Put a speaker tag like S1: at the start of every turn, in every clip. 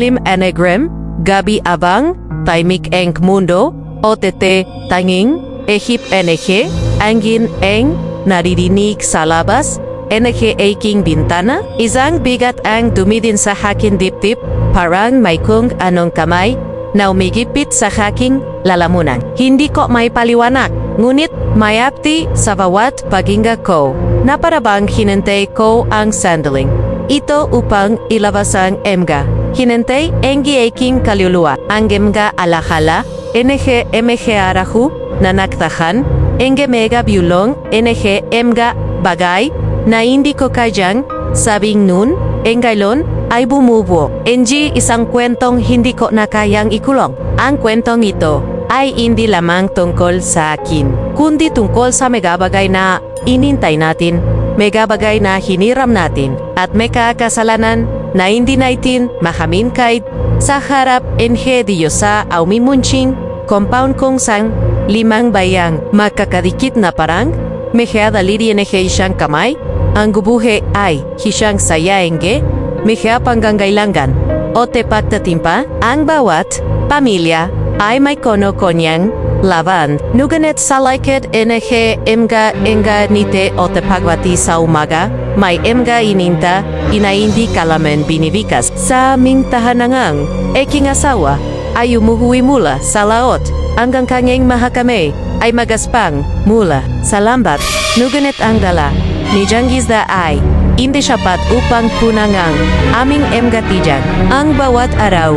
S1: Muslim Anagram, Gabi Abang, Taimik Eng Mundo, OTT Tanging, Ehip NG, Angin Eng, Naririnig sa labas, NG Aking Bintana, isang bigat ang dumidin sa hakin dip-dip, parang may kung anong kamay, na umigipit sa haking lalamunan. Hindi ko may paliwanag, ngunit may apti sa bawat paghinga ko, na parabang hinintay ko ang sandaling. Ito upang ilabas ang emga. Hinintay engi aking kaluluwa. Ang emga alahala, NG MG arahu, na naktahan, enge mega biulong, NG emga bagay, na hindi ko kayang sabing nun, engaylon, ay bumubuo. NG isang kwentong hindi ko na kayang ikulong. Ang kwentong ito ay hindi lamang tungkol sa akin, kundi tungkol sa megabagay na inintay natin, megabagay na hiniram natin, at meka kasalanan na hindi natin mahamin kahit sa harap NG Diyosa au mimunching, compound kong sang limang bayang makakadikit na parang, mehea daliri NG isang kamay, ang gubuhe ay hisang saya enge, mehea panggangailangan o tepagtatimpa, ang bawat pamilya ay may kono-konyang laban. Nuganet sa laikid NG emga enga nite o tepagwati sa umaga, may emga ininta, inaindi kalaman binibikas. Sa aming tahanangang eking asawa ay umuwi mula sa laot, hanggang kanyang mahakame ay magaspang mula sa lambat. Nuganet ang dala ni Janggizda ay hindi sapat upang punangang aming emgatijang. Ang bawat araw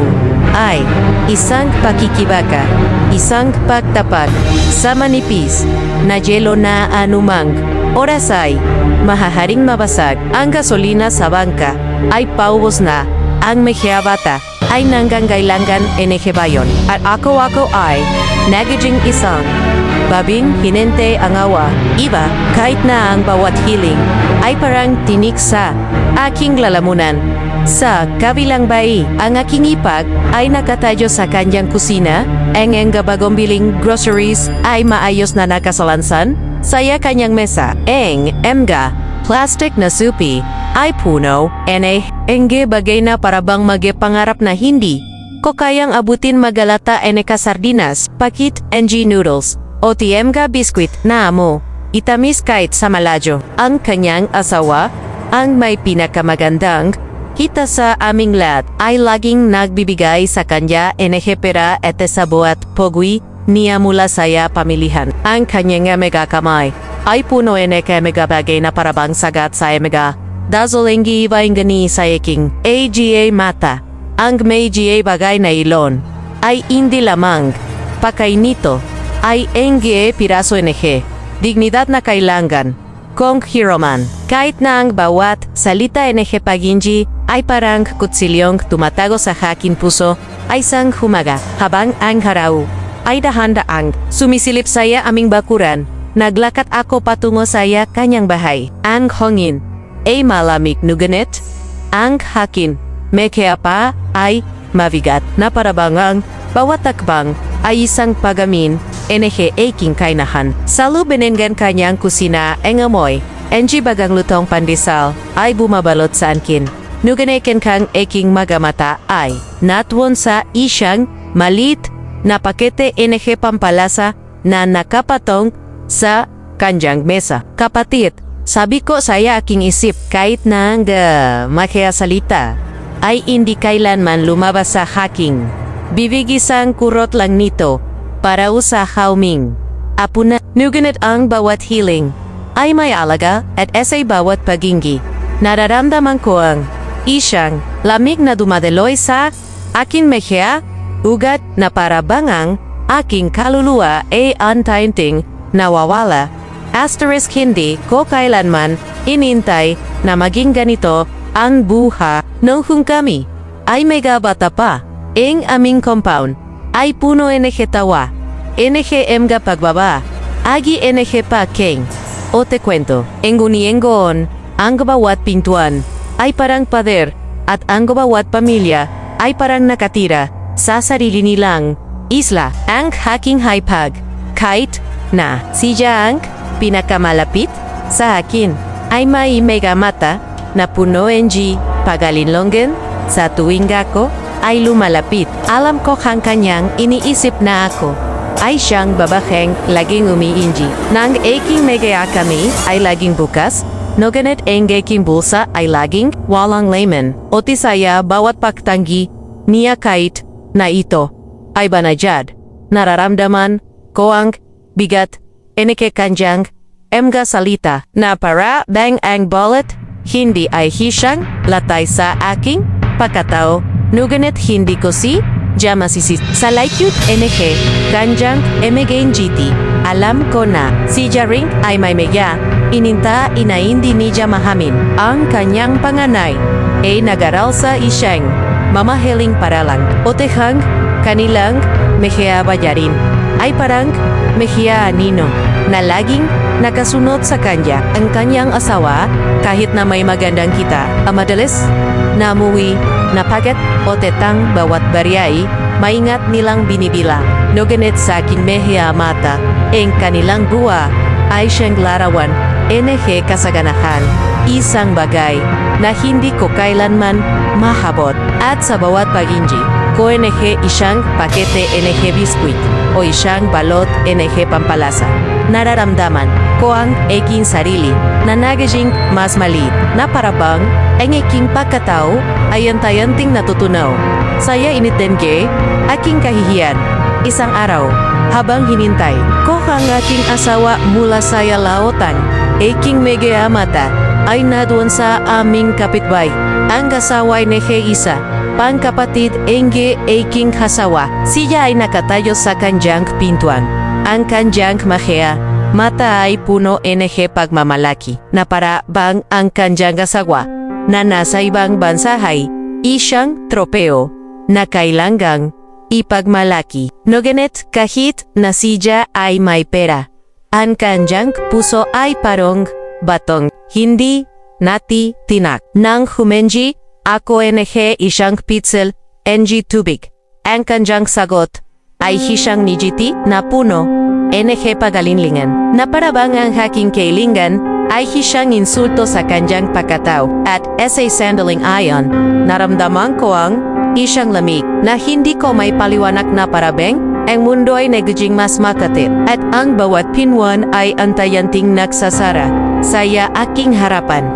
S1: ay isang pakikibaka, isang pagtapag sa manipis na jelo na anumang oras ay mahaharing mabasag. Ang gasolina sa bangka ay paubos na, ang mehea bata ay nanggangailangan NG bayon, at ako ay nagiging isang babing hinente ang awa. Iba, kahit na ang bawat hiling ay parang tinik sa aking lalamunan. Sa kabilang bai, ang aking ipag ay nakatayo sa kanyang kusina, ang bagong biling groceries ay maayos na nakasalansan, saya kanyang mesa, ang emga, plastic na supi, ay puno, enge bagay na parabang pangarap na hindi ko kayang abutin magalata ka sardinas, pakit, NG noodles, o tiemga biskwit na amo, itamis kahit sa malayo. Ang kanyang asawa, ang may pinakamagandang kita sa aming lahat, ay laging nagbibigay sa kanya NG pera at sa buat pogwi niya mula saya pamilihan. Ang kanyang mega kamay ay puno NG mega bagay na parabang sagat sa mega. Dazolengi iba ingani sa eking AGA mata. Ang may GA bagay na ilon ay hindi lamang pakainito, ay NGA piraso NG, dignidad na kailangan kong hiroman. Kahit na ang bawat salita NG paginji ay parang kutsilyong tumatago sa aking puso, ay sang humaga habang ang haraw ay dahan-daang sumisilip saya aming bakuran. Naglakat ako patungo saya kanyang bahay. Ang hongin ay malamig, nuganet ang hakin mekea pa ay mabigat na parabangang bawat takbang ay isang pagamin NG aking kainahan. Sa lubinengan kanyang kusina ang amoy NG bagang lutong pandesal ay bumabalot sa ankin. Nuganeken kang aking magamata ay natwon sa isyang malit na pakete NG pampalasa na nakapatong sa kanyang mesa. Kapatid, sabi ko saya aking isip, kahit na ang makaya salita ay hindi kailanman lumabas sa haking bibig. Isang kurot lang nito para usahauming apuna. Nuganit ang bawat hiling ay may alaga at esay bawat paginggi. Nararamdaman ko ang isyang lamig na dumadeloy sa aking mehea, ugat na parabangang aking kaluluwa ay untainting nawawala. Asterisk hindi ko kailanman inintay na maging ganito ang buha nung kami ay mega bata pa. Ang aming compound ay puno NG tawa, NG emga pagbaba, agi NG pa king. O te kwento, enguniengoon, ang bawat pintuan ay parang pader, at ang bawat pamilya ay parang nakatira sa sarili nilang isla. Ang haking haipag, kahit na si Jang pinakamalapit sa akin ay may mega mata na puno NG pagalinlonggen sa tuwing ako ay lumalapit. Alam ko ang kanyang iniisip na ako ay siyang babaheng laging umiinji. Nang aking megaya kami ay laging bukas, noganet ang aking bulsa ay laging walang laman. O tisaya bawat pagtanggi niya kahit na ito ay banajad. Nararamdaman ko ang bigat eneke kanjang emga salita na para bang ang bullet hindi ay hisang latay sa aking pagkatao. Nuganet hindi ko si Jamasisis. Sa laikyut NG, Kanjang MGNGT, alam ko na si Jaring ay may mega, ininta inaindi ni Jamahamin. Ang kanyang panganay ay nag-aral sa isang mamahaling paralan. Otehang kanilang Mejia Bayarin ay parang Mejia Anino na laging nakasunod sa kanya. Ang kanyang asawa kahit na may magandang kita, madalas namuwi na pagat o tetang bawat baryay, maingat nilang binibila. Noganet sa aking Mejia mata, ang kanilang buwa ay siyang larawan, NG kasaganahan, isang bagay na hindi ko kailanman mahabot. At sa bawat paginji, ko NG isang pakete NG biskuit o isang balot NG pampalasa. Nararamdaman ko ang aking sarili na nagiging mas maliit na parabang ang aking pagkatao ay antayanting natutunaw. Saya initdenge aking kahihiyan. Isang araw, habang hinintay ko ang aking asawa mula sa lautan, aking Mejia mata ay nadoon sa aming kapitbahay. Ang asawa ay isa, pangkapatid enge aking asawa. Siya ay nakatayo sa kanjang pintuan. Ang kanjang Mejia mata ay puno NG pagmamalaki na para bang ang kanjang asawa na nasa ibang bansa ay isang tropeo na kailangang ipagmalaki. Noganet kahit na siya ay may pera, ang kanjang puso ay parang batong hindi nati tinak. Nang humenji ako NG isang pitzel NG tubig. Ang kanjang sagot ay isang nijiti na puno NG pagalinlingan na parabang ang aking kailangan ay isang insulto sa kanjang pagkatao. At sa sandaling ayon, naramdaman ko ang isang lamig na hindi ko may paliwanag na parabeng ang mundo ay nagiging mas makatid at ang bawat pinwan ay antayanting nagsasara sa aking harapan.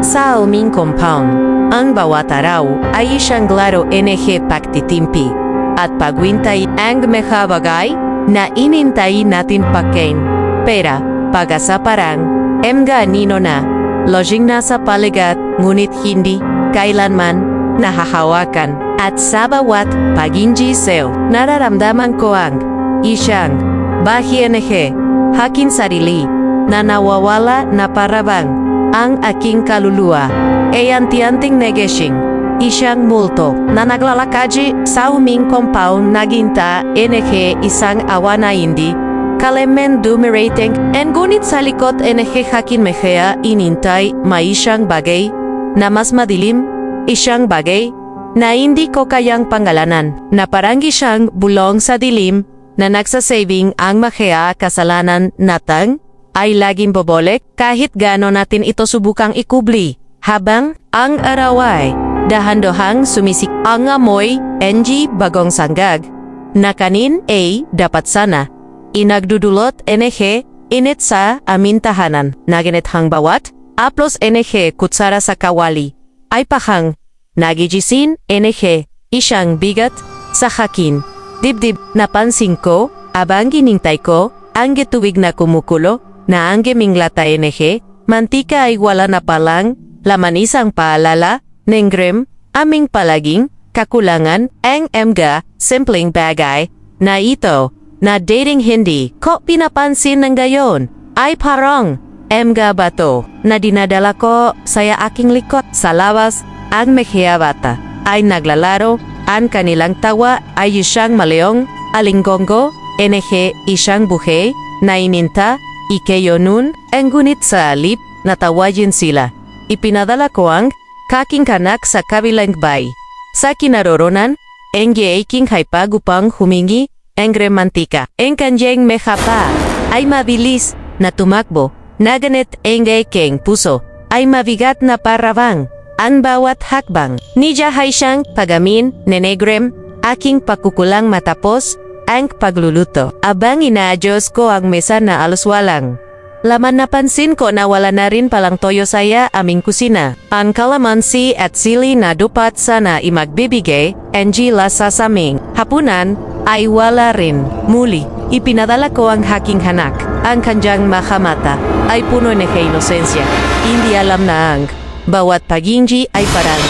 S1: Sa aming compound, ang bawat araw ay isang laro NG pagtitimpi at pagwintay ang mga bagay na inintay natin pagkain. Pera, pag-asa parang, emga nino na, lodging nasa paligat, ngunit hindi, kailanman, nahahawakan. At sa bawat paginji seo, nararamdaman ko ang isang bahi-NG, haking sarili, na nawawala na parabang, ang aking kaluluwa, ay anti-anting negesing, isang multo na naglalakaji sa aming compound naginta NG isang awa na hindi kalemen dumerating and gunit sa likod NG hakin Mejia inintay may isang bagay na mas madilim, isang bagay na hindi ko kayang pangalanan na parang isang bulong sa dilim na nagsasabing ang Mejia kasalanan natang ay laging bobolek kahit gaano natin ito subukang ikubli habang ang araw ay dahan-dohang sumisik ang amoy NG bagong sanggag na kanin ay dapat sana inagdudulot NG init sa amin tahanan na ginithang bawat aplos NG kutsara sa kawali ay pahang nagigisin NG isang bigat sa hakin dibdib. Napansin ko abang ginintay ko ang gituwig na kumukulo na ang giminglata NG mantika ay wala na palang laman isang paalala Nengrem, aming palaging, kakulangan, ang emga, simpleng bagay, na ito, na dating hindi, ko pinapansin ng gayon, ay parang, emga bato, na dinadala ko sa aking likod. Sa labas, ang Mejia bata, ay naglalaro, ang kanilang tawa ay isang maleong, alinggongo, NG isang buhay, na ininta, ikeyo nun, ang gunit sa alip, natawagin sila. Ipinadala ko ang kaking kanak sa kabilang bay. Sa kinaroronan, ang aking haypag upang humingi ang mantika. Ang kanyang Mejia pa ay mabilis na tumakbo, na ganit ang aking puso ay mabigat na parabang ang bawat hakbang. Nijahay siyang pagamin, nenegrem, aking pakukulang matapos ang pagluluto. Abang inaayos ko ang mesa na aluswalang. Laman napansin ko na wala na rin palang toyo saya aming kusina. Ang kalamansi at sili na dupat sana imagbibigay, NG lasa sa aming hapunan, ay wala rin. Muli, ipinadala ko ang haking hanak. Ang kanjang makamata ay puno ng inosensya. Hindi alam na ang bawat paginji ay parang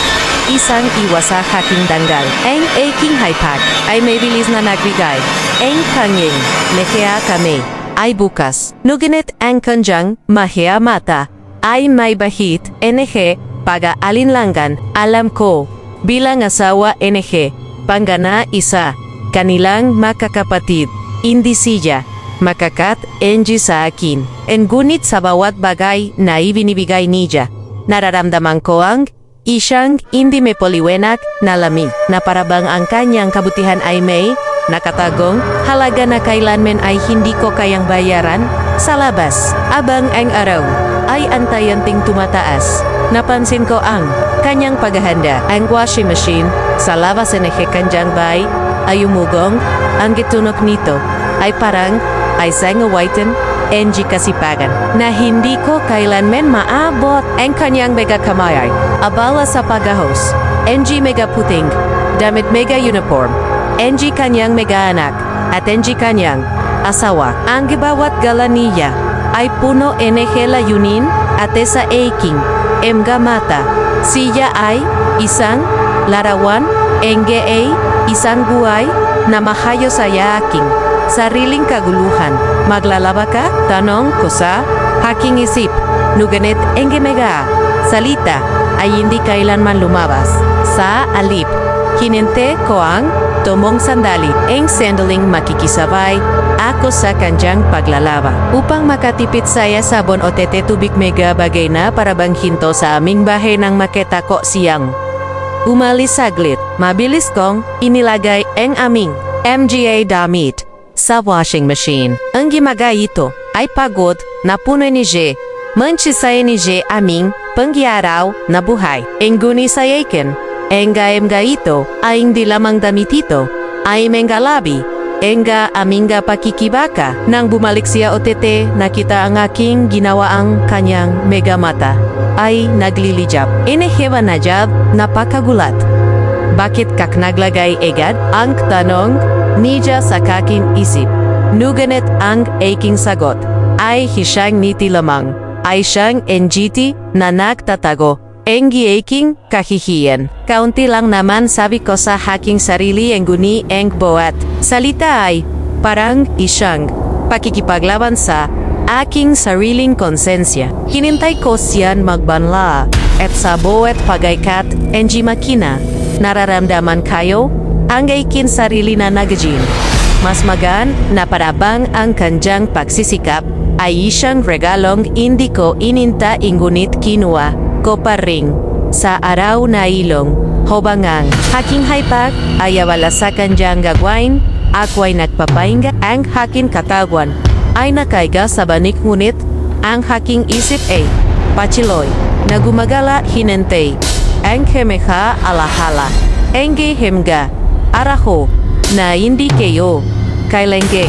S1: isang iwasa haking danggal. Ang aking haipak ay may bilis na nagbigay. Ang kanyang nehea kami ay bukas. Nuginit ang kanjang mahea mata ay may bahit NG pag-aalinlangan. Alam ko bilang asawa NG panggana isa kanilang makakapatid. Hindi siya makakat NG sa akin. Ngunit sa bawat bagay na ibinibigay niya, nararamdaman ko ang isang hindi may poliwenak na lamig na parabang ang kanyang kabutihan ay may nakatagong halaga na kailanman ay hindi ko kayang bayaran sa labas. Abang ang araw ay antayanting tumataas, napansin ko ang kanyang paghahanda. Ang washing machine sa labas ng kanjang bay ay umugong. Ang gitunok nito ay parang ay sangawitan NG kasipagan na hindi ko kailanman maabot. Ang kanyang mega kamay abala sa pagahos. NG mega puting damit mega uniform. NG kanyang mega anak at NG kanyang asawa. Ang gibawat gala niya ay puno NG layunin at sa aking mga mata. Siya ay isang larawan, NG ay isang buhay na mahayo sa aking sariling kaguluhan. Maglalaba ka? Tanong ko sa haking isip. Nuganit NG mega salita ay hindi kailanman lumabas sa alip. Hininte ko ang tumong sandali. Ang sandaling makikisabay ako sa kanjang paglalaba. Upang makatipid saya sabon o tete tubig mega bagay na parabang hinto sa aming bahay nang makita ko siyang umalis saglit. Mabilis kong inilagay ang aming MGA damit sa washing machine. Ang gimagay ito ay pagod na puno ni J. Manchisay ni J aming pangyaraw na buhay. Ang guni sa yakin. Enga ito ay hindi lamang damit ito, ay menggalabi. Enga aminga pakikibaka. Nang bumalik siya OTT, nakita ang aking ginawa ang kanyang mega mata ay naglilijap. Inehewa na jab, napakagulat. Bakit kak naglagay agad? Ang tanong niya sa kaking isip. Nuganit ang aking sagot ay siyang niti lamang. Ay siyang NGT na nagtatago. Engi aking kahihiyan. Kaunti lang naman sabi ko sa haking sarili ang guni ang bawat salita ay parang isang pakikipaglaban sa aking sariling konsensya. Hinintay ko siyan magbanla at sa bawat pagaykat engi makina nararamdaman kayo ang aking sarili na nagajin. Mas magaan na parabang ang kanjang pagsisikap ay isang regalong hindi ko ininta ingunit kinuha ko pa ring sa araw na ilong hobangang haking haipag ay wala sa kanjang gagawin. Ako ay nagpapahinga. Ang haking katawan ay nakaiga sa banik ngunit ang haking isip ay pachiloy na gumagala hinentay. Ang hemeha alahala engge hemga araho na hindi kayo kailengge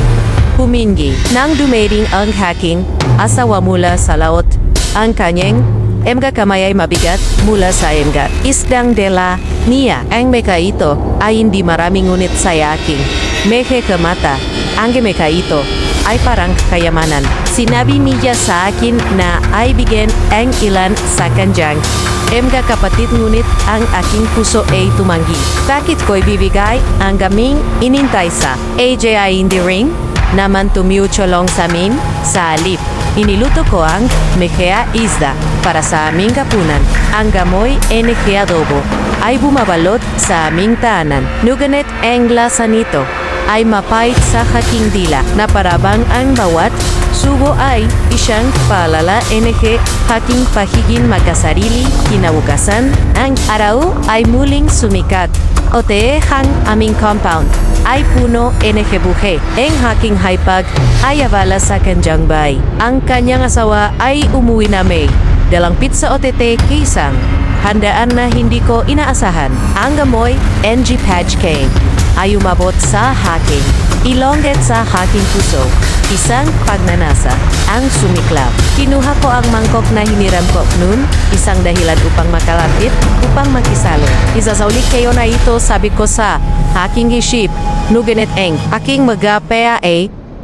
S1: humingi. Nang dumating ang haking asawa mula sa laot, ang kanyang mga kamay ay mabigat mula sa mga isdang dela niya. Ang meka ito ay hindi maraming ngunit sa aking mehe kamata. Ang meka ito ay parang kayamanan. Sinabi niya sa akin na ay bigyan ang ilan sa kanjang mga kapatid ngunit ang aking puso ay tumanggi. Bakit ko'y bibigay ang gaming inintay sa AJI in the ring? Naman tumutulong sa amin sa alip. Iniluto ko ang mejea isda para sa aming kapunan. Ang gamoy NG adobo ay bumabalot sa aming tahanan. Nuganet ang lasa nito ay mapait sa haking dila na parabang ang bawat sugo ay isang paalala NG haking pahiging magkasarili. Kinabukasan, ang araw ay muling sumikat. OTE hang aming compound ay puno NG buhe. Ang haking haipag ay abala sa kanjang bay. Ang kanyang asawa ay umuwi na may dalang pizza OTT kisang handaan na hindi ko inaasahan. Ang amoy, NG Patch K. Ay umabot sa hacking. Ilongget sa hacking puso. Isang pagnanasa, ang sumiklab. Kinuha ko ang mangkok na hiniram ko noon, isang dahilan upang makalapit, upang makisalo. Isasauli kayo na ito, sabi ko sa hacking isip. Nuganet eng, aking magapea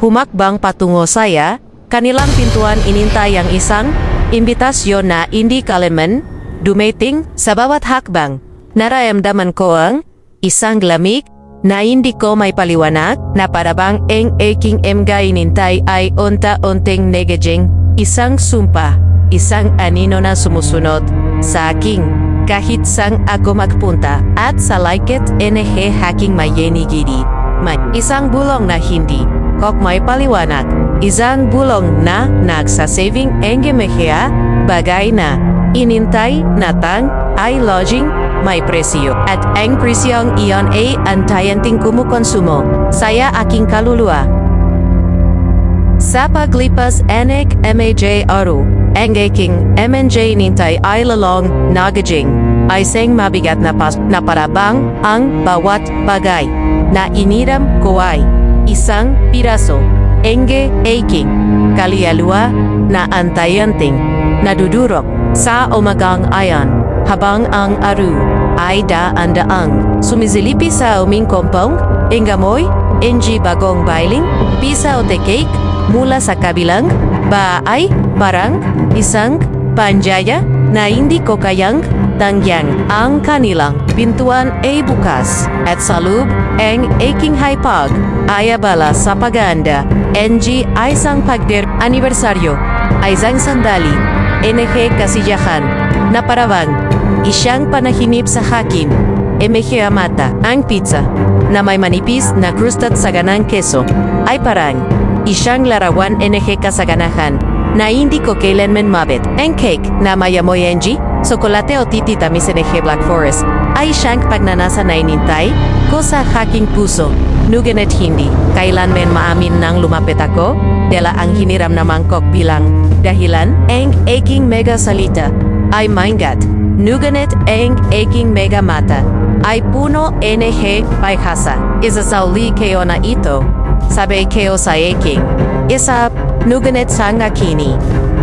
S1: humakbang patungo saya, kanilang pintuan inintay ang isang imbitasyon na hindi kalaman, dumating sa bawat hakbang. Nararamdaman ko ang isang lamig na hindi ko may paliwanag na parabang ang aking mga inintay ay unta-unting negajing isang sumpa, isang anino na sumusunod sa aking kahit sang ako magpunta at sa laiket NG hacking mayenigidi. May isang bulong na hindi kok may paliwanag, isang bulong na nagsasaving ang gemehea bagay na inintay natang ay lodging may presyo at ang presyong iyon ay antayanting kumukonsumo saya aking kaluluwa. Sa paglipas anek MAJ Aru, ang aking MNJ nintay ay lalong nagajing ay seng mabigat na parabang ang bawat bagay na iniram ko ay isang piraso enge aking kalialua na antayanting nadudurok sa umagang ayan habang ang aru ay daan-daang sumizilipi sa uming kompong ingamoy NG bagong bailing pisa o cake mula sa kabilang baay parang isang panjaya na hindi ko kayang tangyang ang kanilang pintuan ay bukas at sa loob ang aking hipag ay abala sa paganda NG ay isang pagdir anibersaryo ay isang sandali NG kasiyahan na paravang isyang panahinip sa hakin MG mata ang pizza na may manipis na krustat sa ganang keso ay parang isyang larawan NG kasaganahan na hindi ko kailanman mabit. Ang cake na may amoy NG, sokolate o titi tamis NG Black Forest ay siyang pagnanasa na inintay ko sa haking puso. Nuganet hindi, kailanman maamin nang lumapit ako, dela ang hiniram na mangkok bilang dahilan, ang aking mega salita ay maingat. Nuganet ang aking mega mata ay puno NG paihasa. Isasauli kayo na ito, sabi kayo sa aking isa nuganet sang akini.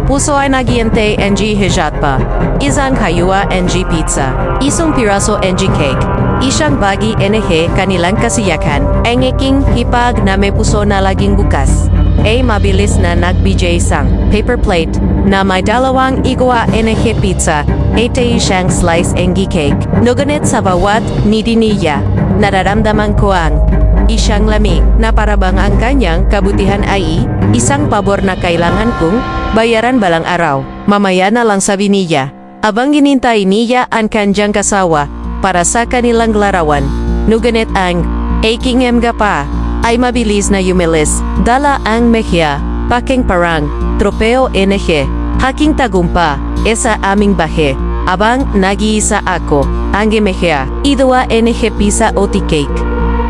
S1: Puso ay nagiente NG hijat pa. Isang kayua NG pizza. Isang piraso NG cake. Isang bagi NG kanilang kasiyakan. Ang aking hipag na may puso na laging bukas. Ay mabilis na nagbijay sang paper plate na may dalawang igwa NG pizza. Ate isang slice NG cake. Nuganet sa bawat nidiniya. Nararamdaman ko ang isyang lamig na parabang ang kanyang kabutihan ay isang pabor na kailangan kong bayaran balang araw. Mamaya na lang sabi niya, abang ginintay niya ang kanyang kasawa para sa kanilang larawan. Nuganet ang aking mga pa ay mabilis na yumilis. Dala ang mehya, paking parang, tropeo NG, haking tagumpa, sa aming bahe. Abang nag-iisa ako, ang mehya, idua NG pisa o cake.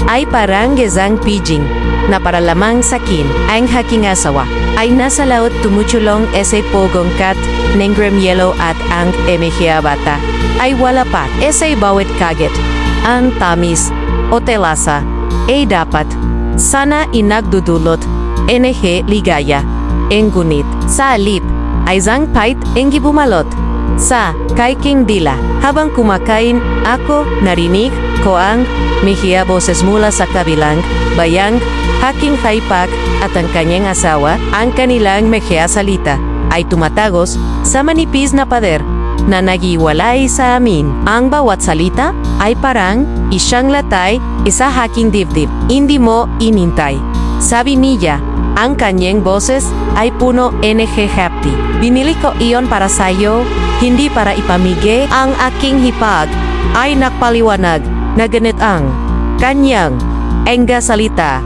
S1: Ay parang gezang pijing na para lamang sakin ang haking asawa ay nasa laot tumuchulong ese pogong kat nengrem yellow at ang emehia bata ay wala pa ese bawat kaget ang tamis o telasa ay dapat sana inagdudulot NG ligaya engunit sa alip ay zang pait engi bumalot sa kaiking dila habang kumakain ako narinig ko ang mihia boses mula sa kabilang bayang haking haipak at ang kanyang asawa ang kanilang mehia salita ay tumatagos sa manipis na pader na nagiwalay sa amin. Ang bawat salita ay parang isyang latay isa haking dibdib. Hindi mo inintay. Sabi niya, ang kanyang boses ay puno NG happy. Binili ko iyon para sayo, hindi para ipamigay ang aking hipag ay nakpaliwanag na ganit ang kanyang engga salita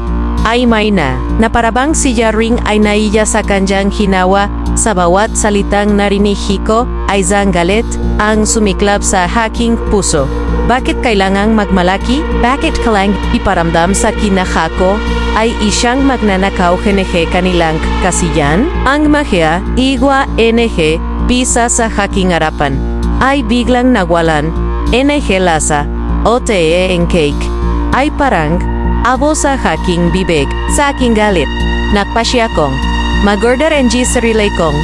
S1: ay may na parabang si Jaring ay naiya sa kanyang hinawa sa bawat salitang narinig ko ay zanggalit ang sumiklab sa haking puso. Bakit kailangang magmalaki? Bakit kailang iparamdam sa kinakako ay isyang magnanakaw NG kanilang kasiyan? Ang mahya igwa NG pisa sa haking harapan. ay biglang nawalan. NG lasa, OTE en cake. Ay parang, abo sa aking bibig, sa aking galit. Nagpasya kong, mag-order NG sarili kong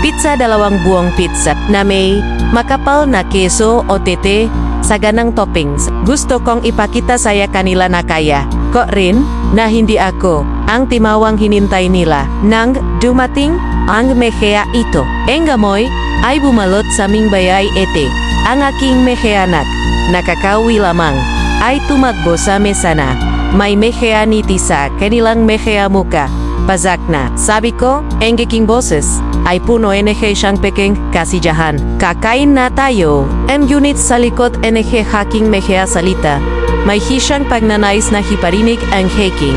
S1: pizza 2 buong pizza na may makapal na keso o tete sa ganang toppings. Gusto kong ipakita saya kanila na kaya ko rin na hindi ako ang timawang hinintay nila. Nang dumating ang mehea ito, enggamoy ay bumalot sa aming bayay ete. Ang aking meheanak, nakakawi lamang, ay tumakbo sa mesa na. May mehea niti sa kanilang mehea muka. Pazak na. Sabi ko, engeking boses, ay puno NG siyang peking kasiyahan. Kakain na tayo. Ngunit sa likod NG haking mehea salita. May hisyang pagnanais na hiparinig ang haking.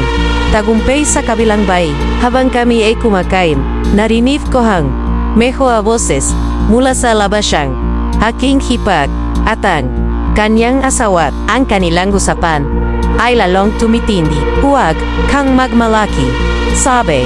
S1: Tagumpay sa kabilang bay. Habang kami ay kumakain, narinig ko hang mehua boses mula sa labasyang. Haking hipag at ang kanyang asawat. Ang kanilang usapan ay lalong tumitindi. Huwag kang magmalaki. Sabi,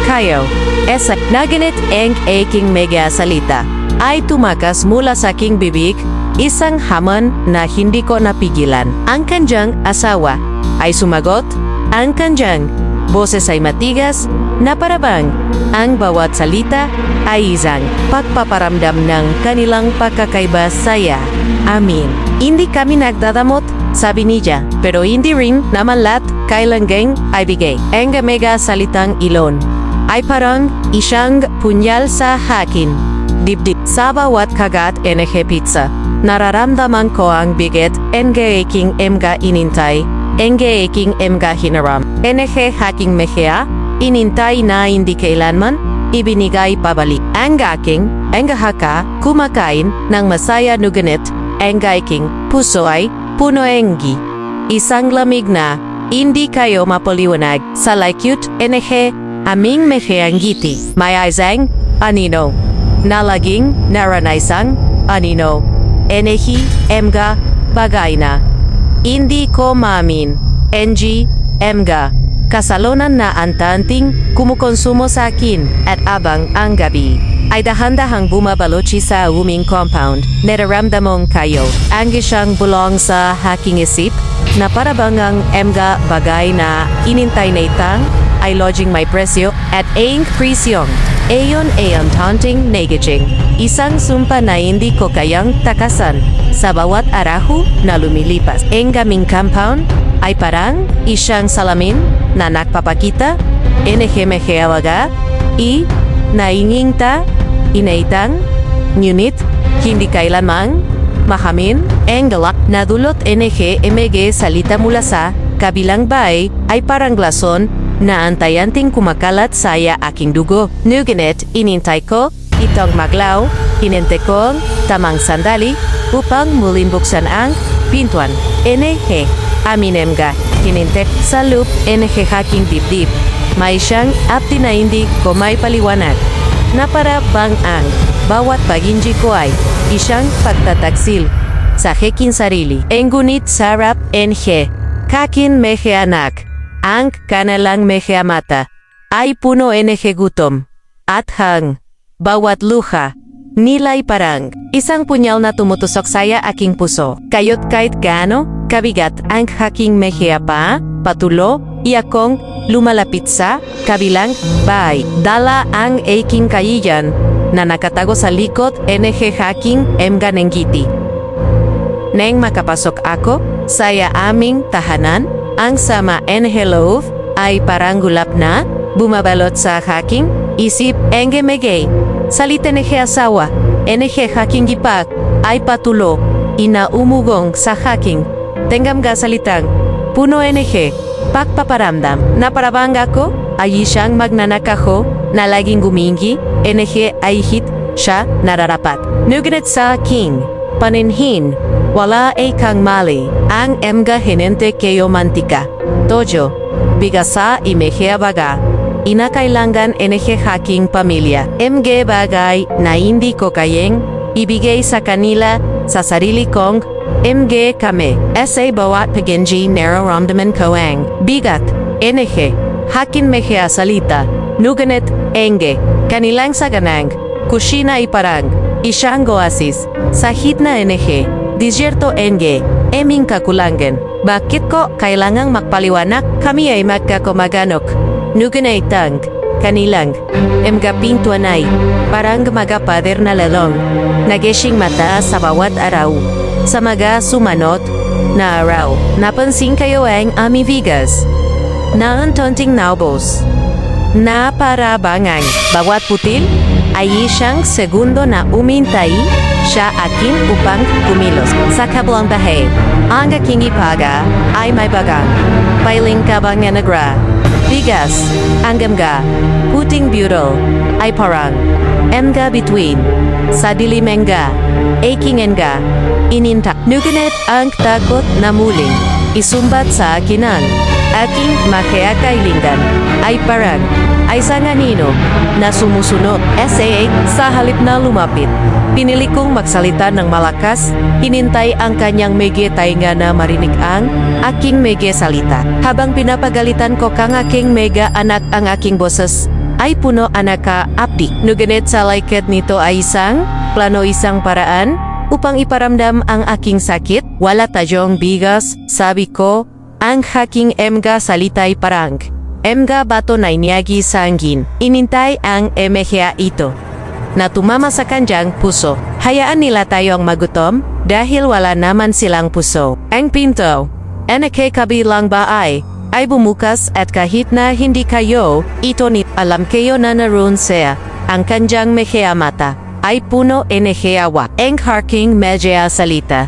S1: kayo, esak naginit ang aking mega salita, ay tumakas mula sa aking bibig, isang hamon na hindi ko napigilan. Ang kanyang asawa ay sumagot, ang kanyang boses ay matigas, na parabang ang bawat salita ay isang pagpaparamdam ng kanilang pagkakaiba saya. Amin. Hindi kami nagdadamot, sabi niya, pero hindi rin naman lahat kailangang ay bigay. Ang mega salitang ilon ay parang isang punyal sa akin. Dibdib sa bawat kagat NG pizza. Nararamdaman ko ang bigat NG aking mga inintay, NG aking mga hinaram. NG haking mehea, inintay na hindi kailanman ibinigay pabalik. Ang aking haka kumakain ng masaya nuganit, ang aking puso ay puno engi. Isang lamig na hindi kayo mapaliwanag sa laikyut NG aming meheang giti. May isang anino na laging naranaisang anino. NG mga bagay na hindi ko maamin. NG mga kasalonan na antanting kumukonsumo sa akin at abang ang gabi ay dahan-dahang bumabalochi sa uming compound. Nararamdamong kayo ang isang bulong sa aking isip na parabang ang mga bagay na inintay na itang ay lodging may presyo at aing presyong. Ayon ay ang taunting negaging. Isang sumpa na hindi ko kayang takasan sa bawat araw na lumilipas. Ang aming compound ay parang isang salamin na nagpapakita NG meheawaga nainginta inaitang ngunit hindi kailanmang mahamin ang galak na dulot NG MG salita mula sa kabilang bay ay parang glason na antayanting kumakalat saya aking dugo. Nuganet inintay ko itong maglaw, hinente ko tamang sandali upang muling buksan ang pintuan. NG amin mga hininte sa loop NG haking dibdib. May siyang apti na hindi ko may paliwanag na para bang ang bawat paginji ko ay isang pagtataksil sa aking sarili. Ngunit sarap NG kakin meheanak ang kanalang meheamata ay puno NG gutom at hang bawat luha nilay parang isang punyal na tumutusok saya aking puso. Kayo't kahit gaano kabigat ang aking mehea pa, patulo, iyakong lumalapit sa kabilang bahay. Dala ang aking kayiyan na nakatago sa likod NG haking mga nenggiti. Nang makapasok ako, saya aming tahanan, ang sama NG loob ay parang gulap na bumabalot sa haking isip NG megay. Salita NG asawa, NG haking gipak ay patulo, inaumugong sa haking. Tenggam ga salitang, puno NG, pagpaparamdam na parabang ako ay siyang magnanakaho na laging gumingi, NG ay hit siya nararapat. Nuganet sa king, paninhin, wala ay kang mali, ang mga hinente kayo mantika. Tojo, bigasa imehea baga, inakailangan NG haking pamilya. MG bagay na hindi ko kayeng ibigay sa kanila sa sarili kong MG kami. Sa bawat paginji nararamdaman ko ang bigat. NG hakin mehea salita. Nuganet NG kanilang saganang kusina ay parang Isang oasis, sa hitna NG, disyerto NG, eming kakulangan. Bakit ko kailangang magpaliwanag? Kami ay magkakumaganok. Nuganay tang, kanilang, pintuan ay, parang magapader na lalong. Nagesing mata sa bawat araw. Sa mga sumanot na araw, napansin kayo ang amivigas. Naantonting naubos. Na para bangang bawat putil ay isang segundo na umintay siya akin upang kumilos. Sa kabilang bahay, ang aking ipaga ay may bagang. Pailing kabang na nagra. Bigas, anggam ga, puting burol, ay parang. Emga between, sa dilimenga, akingenga, ininta. Nuganet ang takot na muling. Isumbat sa akinang, aking makiakailingan, ay parang. Ay sanganino na sumusunod sa halip na lumapit. Pinili kong magsalita ng malakas, hinintay ang kanyang mege tainga na marinig ang aking mege salita. Habang pinapagalitan ko kang aking mega anak ang aking boses, ay puno anaka abdi. Nuganet sa laiket nito ay isang paraan upang iparamdam ang aking sakit. Wala tayong bigas, sabi ko, ang haking emga salitay parang. Emga bato na inyagi sa angin. Inintay ang emehya ito. Na tumama sa kanyang puso. Hayaan nila tayong magutom dahil wala naman silang puso. Ang pinto, enake kabilang baay, ay bumukas at kahit na hindi kayo, ito ni alam kayo na naroon siya. Ang kanyang mehya mata ay puno eneheawa. Ang harking medya salita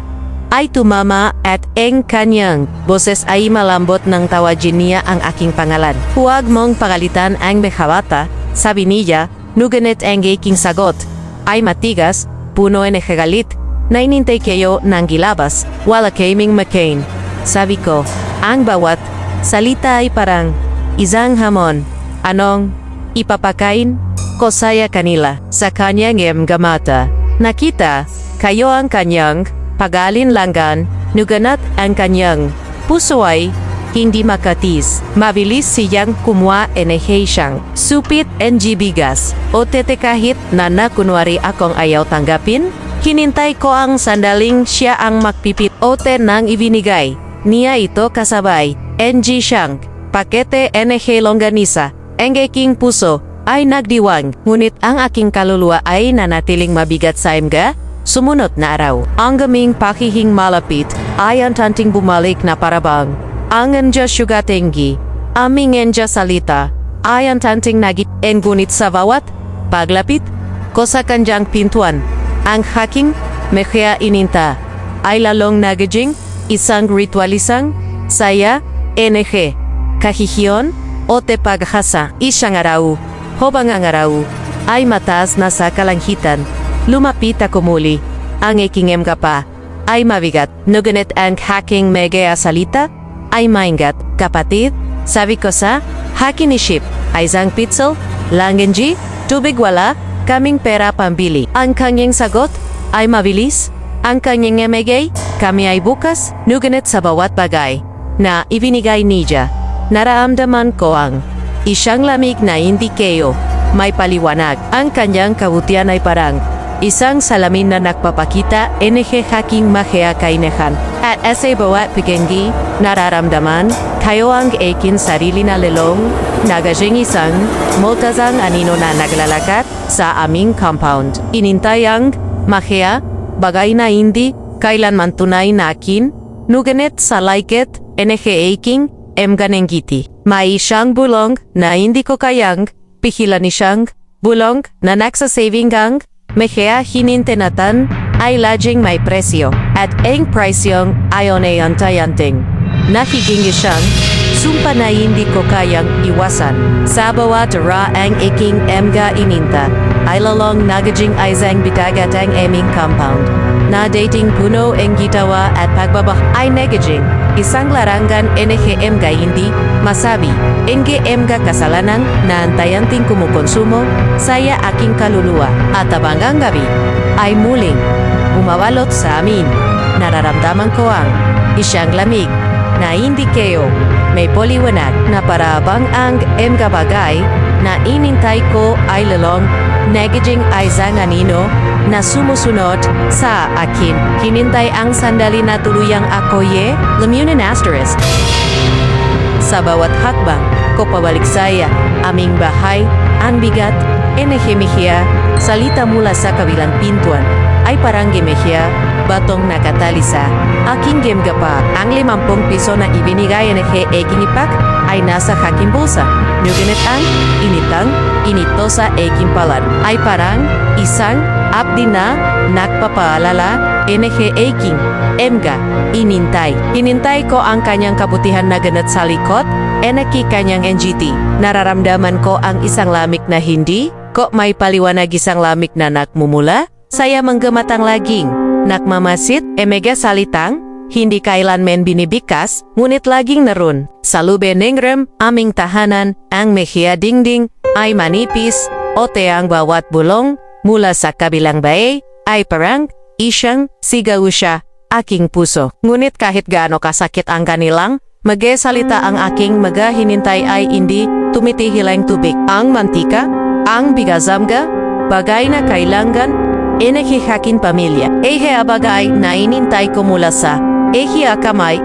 S1: ay tumama at ang kanyang boses ay malambot ng tawagin niya ang aking pangalan. Huwag mong pagalitan ang mekhabata, sabi niya. Nuganet ang aking sagot ay matigas, puno ng galit, na inintay kayo ng gilabas, wala kaming makain. Sabi ko, ang bawat salita ay parang isang hamon. Anong ipapakain ko saya kanila sa kanyang gamata? Nakita kayo ang kanyang pag-alinlangan, nuganat ang kanyang puso ay hindi makatis. Mabilis siyang kumuha siyang supit ng bigas. O tete kahit na kunwari akong ayaw tanggapin, hinintay ko ang sandaling siya ang magpipit o nang ibinigay niya ito kasabay. NG siyang pakete longganisa. Ang aking puso ay nagdiwang, ngunit ang aking kaluluwa ay nanatiling mabigat sa emga. Sumunod na araw, ang gaming pakihing malapit ay antanting bumalik na parabang. Ang enja syugatengi, aming enja salita, ay antanting nagit ngunit sa bawat paglapit ko sa kanyang pintuan. Ang haking mehya ininta ay lalong nagiging isang ritualisang saya, NG, kahihiyon o tepaghasa. Isang araw, hobang ang araw ay mataas na sa kalangitan. Lumapit ako muli. Ang aking emga pa ay mabigat. Nuganet ang haking mega salita ay maingat. Kapatid, sabi ko sa haking isip ay isang pitsel, langenji, tubig wala, kaming pera pambili. Ang kanyang sagot ay mabilis. Ang kanyang emegay, kami ay bukas. Nuganet sa bawat bagay na ibinigay niya. Nararamdaman ko ang isang lamig na hindi kayo may paliwanag. Ang kanyang kabutihan ay parang isang salamin na nagpapakita NG haking mahea kainehan. At sa bawat pagenggi, nararamdaman kayo ang aking sarili na lelong nagajing isang multazang anino na naglalakad sa aming compound. Inintay ang mahea, bagay na hindi kailanman tunay na akin. Nuganet sa laiket NG aking emganengiti. May isang bulong na hindi ko kayang pihilan isang bulong na nagsasaving ang mehya hinintenatan ay laging may presyo at ang presyong ayon ay antayanting. Nahiging siyang sumpa na hindi ko kayang iwasan. Sa bawat ra ang aking emga ininta ay lalong nagiging isang bitagat ang aming compound. Na dating puno ang gitawa at pagbabah ay nagiging isang larangan NG emga hindi masabi. NG emga kasalanan na antayanting kumukonsumo saya aking kaluluwa. At abangang gabi ay muling umawalot sa amin. Nararamdaman ko ang isang lamig na hindi kayo may poliwanag na parabang ang emga bagay na inintay ko ay lalong nagiging isang anino na sumusunod sa akin. Hinintay ang sandali na tuluyang ako Lamunan asterisk. Sa bawat hakbang ko pabalik saya, aming bahay, ang bigat, Mejia, salita mula sa kabilang pintuan, ay parang Mejia, batong nakatalisa. Aking gemgapa, ang 50 piso na ibinigay aking ipak, ay nasa aking bulsa. Nugunit ang inito sa aking palad, ay parang isang abdi na nagpapaalala, aking emga, Hinintay ko ang kanyang kabutihan na ganat sa likod, kanyang NGT. Nararamdaman ko ang isang lamig na hindi ko may paliwanag, isang lamig na nakmumula. Saya menggematang laging, nakmamasit, mega salitang, hindi kailanman binibikas, ngunit laging naroon. Sa lube ng rem, aming tahanan, ang Mejia dingding, ay manipis, ang bawat bulong, mula sa kabilang bae, ay parang, isang, sigaw siya, aking puso. Ngunit kahit gaano kasakit ang kanilang, salita ang aking hinintay ay hindi tumitihil ang tubig. Ang mantika, ang bigazamga, bagay na kailangan, hakin pamilya. Abagay na inintay ko mula sa, akamay,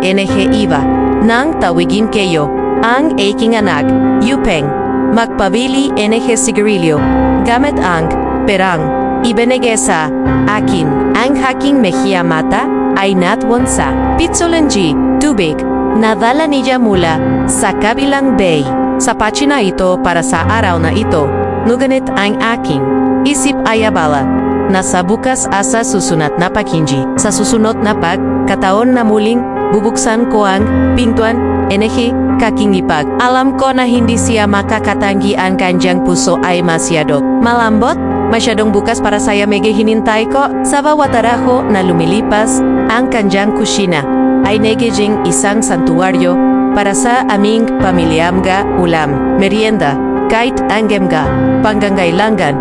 S1: iba. Nang tawigin kayo, ang aking anak, Yupeng, magpabili, sigarilyo, gamit ang perang, ibinigay sa akin. Ang haking Mejia mata, ay natwon sa pitsolanji, tubig, nadala niya mula sa kabilang bay. Sa patsina ito para sa araw na ito, nuganit ang aking isip ay abala. Nasa bukas asa susunod na pakinji. Sa susunod na pagkataon na muling bubuksan ko ang pintuan, kaking ipag. Alam ko na hindi siya makakatanggi, ang kanyang puso ay masyado malambot, masyadong bukas para saya hinintay ko. Sa bawat araho na lumilipas, ang kanyang kusina ay nagiging isang santuaryo para sa aming pamilyamga, ulam, merienda, kahit angemga, panggangailangan,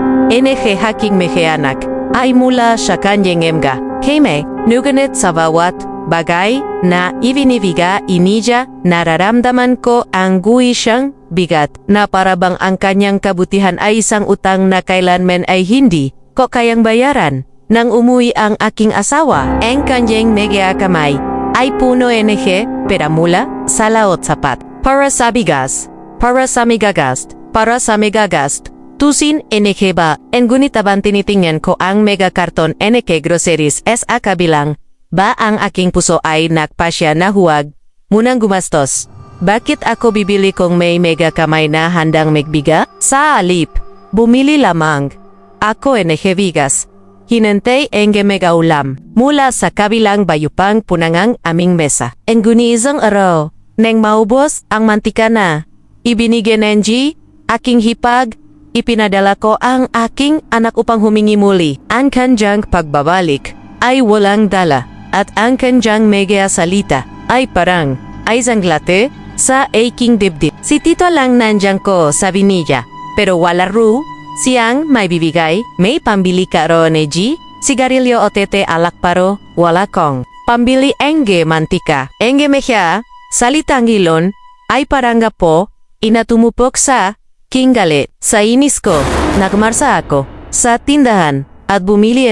S1: haking Mejianak, ay mula sa kanyang emga. Keme, nuganit sa bawat bagay na ibinibiga inija, nararamdaman ko ang siyang bigat, na parabang ang kanyang kabutihan ay isang utang na kailanman ay hindi ko kayang bayaran. Nang umuwi ang aking asawa, ang kanyang Mejia kamay ay puno pera mula sa laot sapat. Para sa bigas, para sa megagast, tusin ba, ngunit abang tinitingnan ko ang mega karton groceries sa kabilang, ba ang aking puso ay nagpasya na huwag munang gumastos. Bakit ako bibili kung may mega kamay na handang magbiga? Sa alip, bumili lamang ako bigas. Hinantay ang mega ulam mula sa kabilang bayupang punangang aming mesa. Isang araw, nang maubos ang mantika na ibinigyan ng aking hipag, ipinadala ko ang aking anak upang humingi muli. Ang kanyang pagbabalik ay walang dala, at ang kanyang Mejia salita ay parang ay zanglate sa aking dibdib. Si Tito lang nandiyan ko, sabi niya, pero wala siyang may bibigay. May pambili ka ron sigarilyo o alak paro, wala kong pambili mantika. Mejia, salitang ilon, ay parang po, inatumupok sa kingalit. Sa inis ko, nagmarsa ako sa tindahan at bumili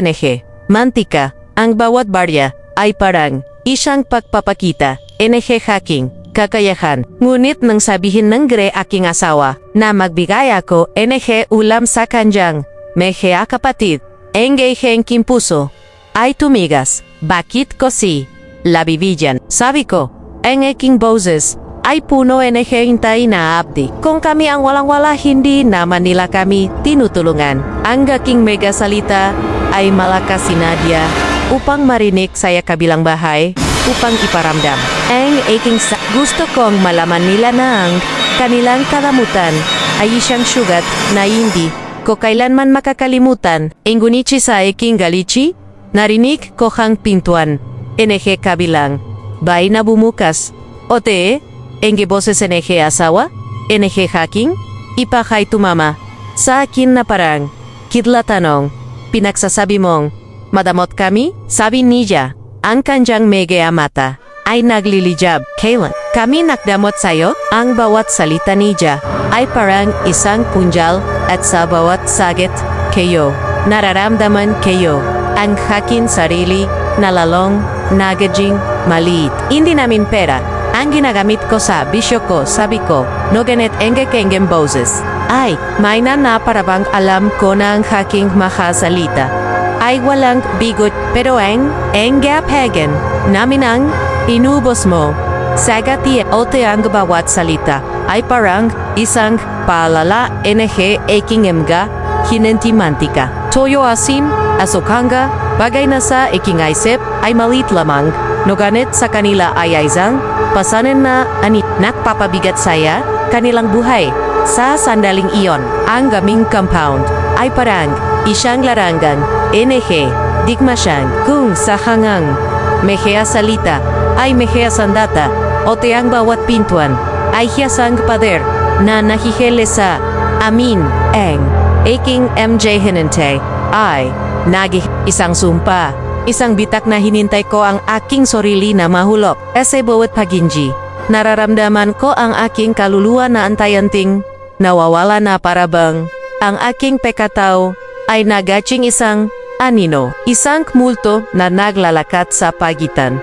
S1: mantika. Ang bawat barya ay parang isang pagpapakita, haking kakayahan. Ngunit nang sabihin ng aking asawa na magbigay ako ulam sa kanyang Mejia kapatid, hengking puso ay tumigas. Bakit ko labibigyan? Sabi ko, ang aking boses ay puno hintay na abdi. Kung kami ang walang-wala, hindi naman nila kami tinutulungan. Ang aking mega salita ay malakas si Nadia upang marinig sa kabilang bahay, upang iparamdam ang aking gusto kong malaman nila na ang kanilang kalamutan ay isang sugat na hindi ko kailanman makakalimutan. Ngunichi sa aking galichi, narinig ko ang pintuan. Kabilang, bay na bumukas. Ote, boses asawa, haking, ipakay tumama. Sa akin na parang, kidlatanong, pinagsasabi mong, madamot kami? Sabi niya, ang kanyang Mejia mata ay naglilijab. Kailan kami nakdamot sa'yo? Ang bawat salita niya ay parang isang punjal, at sa bawat saget kayo nararamdaman kayo ang aking sarili na lalong nagiging maliit. Hindi namin pera. Ang ginagamit ko sa bisyo ko, sabi ko, no ganet engeng boses. Ay, may na para bang alam ko na ang aking makasalita. Ay walang bigot, pero ang gapagan namin ang inubos mo. Sagati ote ang bawat salita ay parang isang paalala aking emga hinentimantika. Toyo asim, asokanga, bagay na sa aking isip ay malit lamang. No ganit sa kanila ay isang pasanin na nakpapabigat saya kanilang buhay. Sa sandaling iyon, ang gaming compound ay parang isang larangan, digmasyang kung sa hangang mehea salita ay mehea sandata o ang bawat pintuan ay hiyasang pader na nahihele sa amin ang aking MJ hinintay ay isang sumpa. Isang bitak na hinintay ko ang aking sarili na mahulog. Ese bawat paginji, nararamdaman ko ang aking kaluluwa na antayanting nawawala na parabang ang aking pekataw ay nagaching isang anino. Isang multo na naglalakat sa pagitan.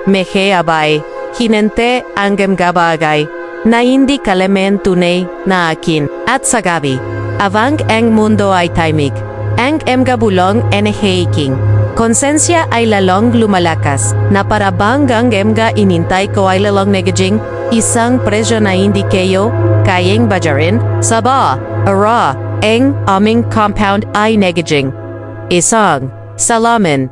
S1: Mehe abay, hinente ang gabagay na hindi kalemen tunay na akin. At sa gabi, avang ang mundo ay timig. Ang gabulong hiking. Konsensya ay lalong lumalakas na parabang ang emga inintay ko ay lalong nagiging isang presyo na hindi kayo kayang bajarin. Saba, ara, ang aming compound ay nagiging isang salamin.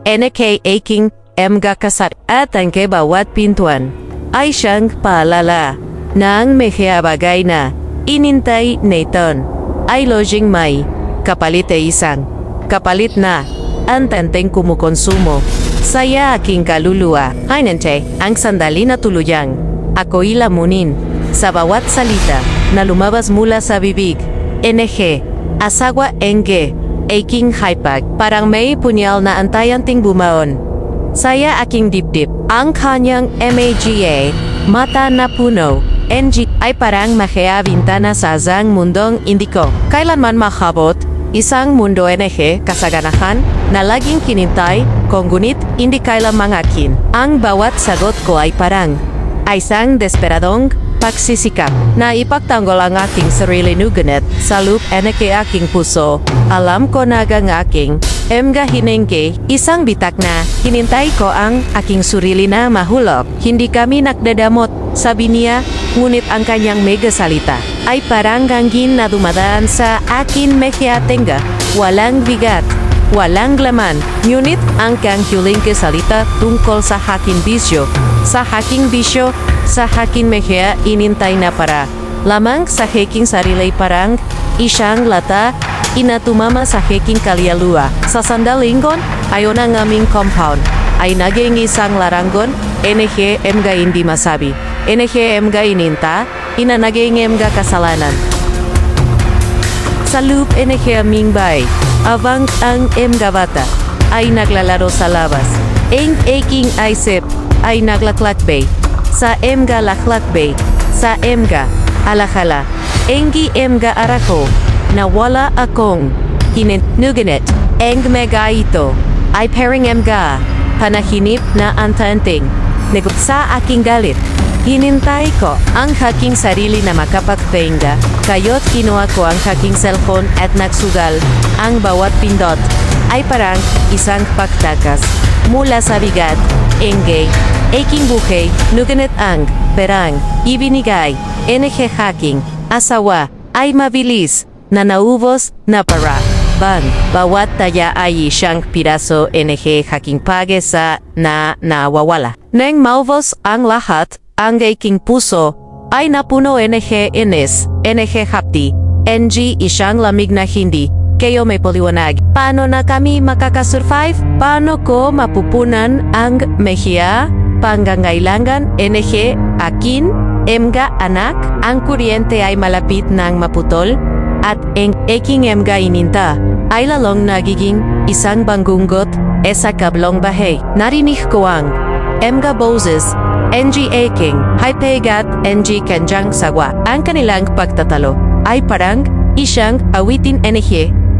S1: Aking emga kasat at ang bawat pintuan ay siyang paalala ng mehea bagay na inintay neton ay lodging may kapalit isang kapalit na ang tanteng kumukonsumo. Saya aking kaluluwa. Hinante, ang sandali na tuluyang. Ako'y lamunin. Sa bawat salita na lumabas mula sa bibig. Asagwa aking haipag. Parang may punyal na antayanting bumaon. Saya aking dibdib. Ang kanyang MAGA, mata na puno. NG ay parang mahea bintana sa asang mundong indiko. Kailanman makabot, isang mundo kasaganahan na laging kinintay, kung ngunit hindi kailang mangakin. Ang bawat sagot ko ay parang isang desperadong pagsisikap na ipagtanggol ang aking sarili nuganet sa loop aking puso. Alam ko na ang aking emga hinengke, isang bitak na hinintay ko ang aking surili na mahulog. Hindi kami nakdadamot, sabi niya, ngunit ang kanyang mega salita ay parang gangin na dumadaan sa akin mehea tenga. Walang bigat, walang laman, ngunit ang huling salita tungkol sa haking bisyo. Sa haking bisyo, sa haking mehea inintay na para lamang sa haking sarili parang isang lata inatumama sa haking kalyaluwa. Sa sandalinggon, ayon ang aming compound ay naging isang larangon, emga hindi masabi. Emga ininta, naging emga kasalanan. Sa loop aming bay, abang ang emga bata ay naglalaro sa labas. Ang aking isip ay naglaklakbay. Sa emga laklakbay, sa emga alakala. Engi emga arako, na wala akong nuganet. Ang mega ito ay pering emga, panahinip na antanting. Negot sa aking galit. Hinintay ko ang aking sarili na makapagpahinga, kayo't kinuha ko ang aking cellphone at nagsugal. Ang bawat pindot ay parang isang pagtakas mula sa bigat. Aking buhay, nuganet ang perang ibinigay. Haking asawa ay mabilis na naubos na para bang bawat taya ay isang piraso haking pagesa na nawawala. Nang maubos ang lahat, ang aking puso ay napuno hapti. Isang lamig na hindi kayo may paliwanag. Paano na kami makakasurvive? Paano ko mapupunan ang mehea? Pangangailangan akin, emga anak, ang kuryente ay malapit nang maputol at ang aking emga ininta ay lalong nagiging isang banggungot sa kablong bahay. Narinig ko ang emga boses, aking haipegat kanjang sawa. Ang kanilang pagtatalo ay parang isang awitin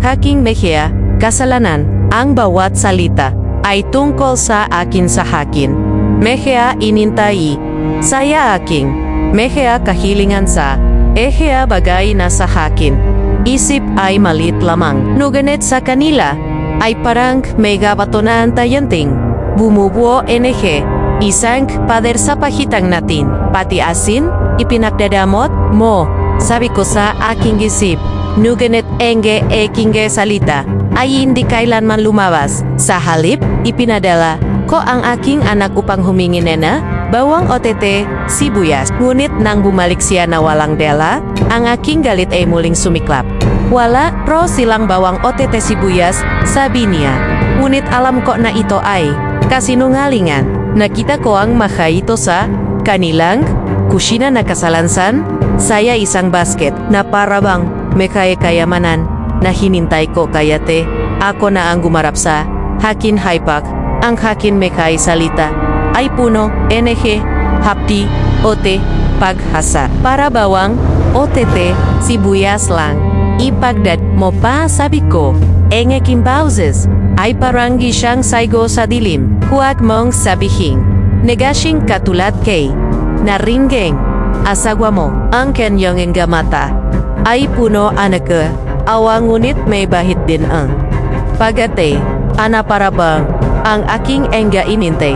S1: Haking mehea, kasalanan, ang bawat salita ay tungkol sa akin sa hakin. Mehea inintai, saya aking. Mehea kahilingan sa, ehea bagay na sa hakin. Isip ay malit lamang. Nuganet sa kanila, ay parang may gabato na antayanting. Bumubuo enehe, isang pader sa pahitang natin. Pati asin, ipinagdadamot mo. Sabi ko sa aking isip, nuganet enge ekinge salita, ay hindi kailanman lumabas. Sa halip, ipinadala ko ang aking anak upang humingi nena, bawang otete, sibuyas. Ngunit nang bumalik siya na walang dela, ang aking galit ay muling sumiklap. Wala ro silang bawang otete sibuyas, sabi niya. Ngunit alam ko na ito ay kasinungalingan. Nakita ko ang maha ito sa kanilang kusina na kasalansan. Saya isang basket na parabang may kayamanan na hinintay ko kayate. Ako na ang gumarap sa hakin haipak. Ang hakin may salita ay puno, enehe, hapti, ote, paghasa. Para bawang, otete, sibuyas lang. Ipagdad mo pa sabi ko, enge kimbauses, ay parang siyang saigo sa dilim. Huwag mong sabihin, negashing katulad kay, naringgeng, asagwa mo, ang kanyang engamata, ay puno anak ka, awa ngunit may bahit din ang. Pagate, ana parabang, ang aking engga inintay,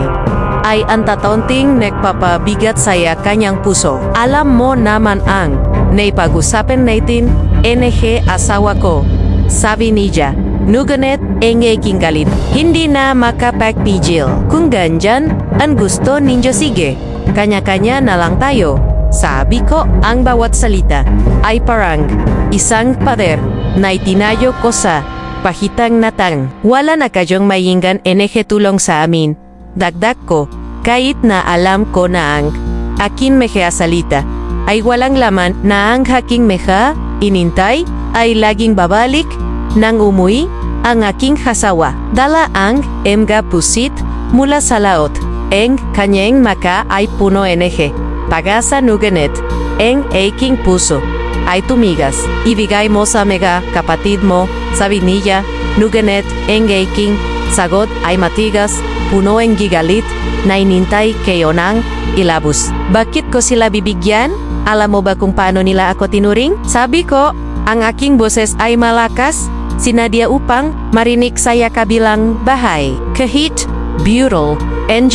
S1: ay antataunting nagpapabigat saya kanyang puso. Alam mo naman ang, naipag-usapan natin, enehe asawa ko, sabi niya. Nuganet, enge galit. Hindi na makapagpigil. Kung ganyan, ang gusto ninyo sige. Kanya-kanya na lang tayo. Sabi ko, ang bawat salita ay parang isang pader na itinayo ko sa pahitang natang. Wala na kayong mainggan enehe tulong sa amin. Dagdag ko, kahit na alam ko na ang akin mehea salita ay walang laman na ang haking meha inintay ay laging babalik nang umuwi ang aking hasawa. Dala ang emga pusit mula sa laot. Eng kanyang maka ay puno enehe. Pagasa nuganet, eng aking puso ay tumigas. Ibigay mo sa mega kapatid mo, sabi niya. Nuganet, eng aking sagot ay matigas, puno eng gigalit, na inintay kayo ng ilabos. Bakit ko sila bibigyan? Alam mo ba kung paano nila ako tinuring? Sabi ko, ang aking boses ay malakas, sinadya upang marinig saya kabilang bahay. Kahit butyl,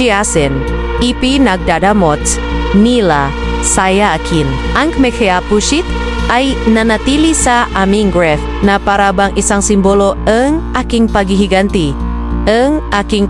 S1: asin, ipinagdadamot nila saya akin. Ang mehea pusit ay nanatili sa aming gref na parabang isang simbolo ang aking paghihiganti. Ang aking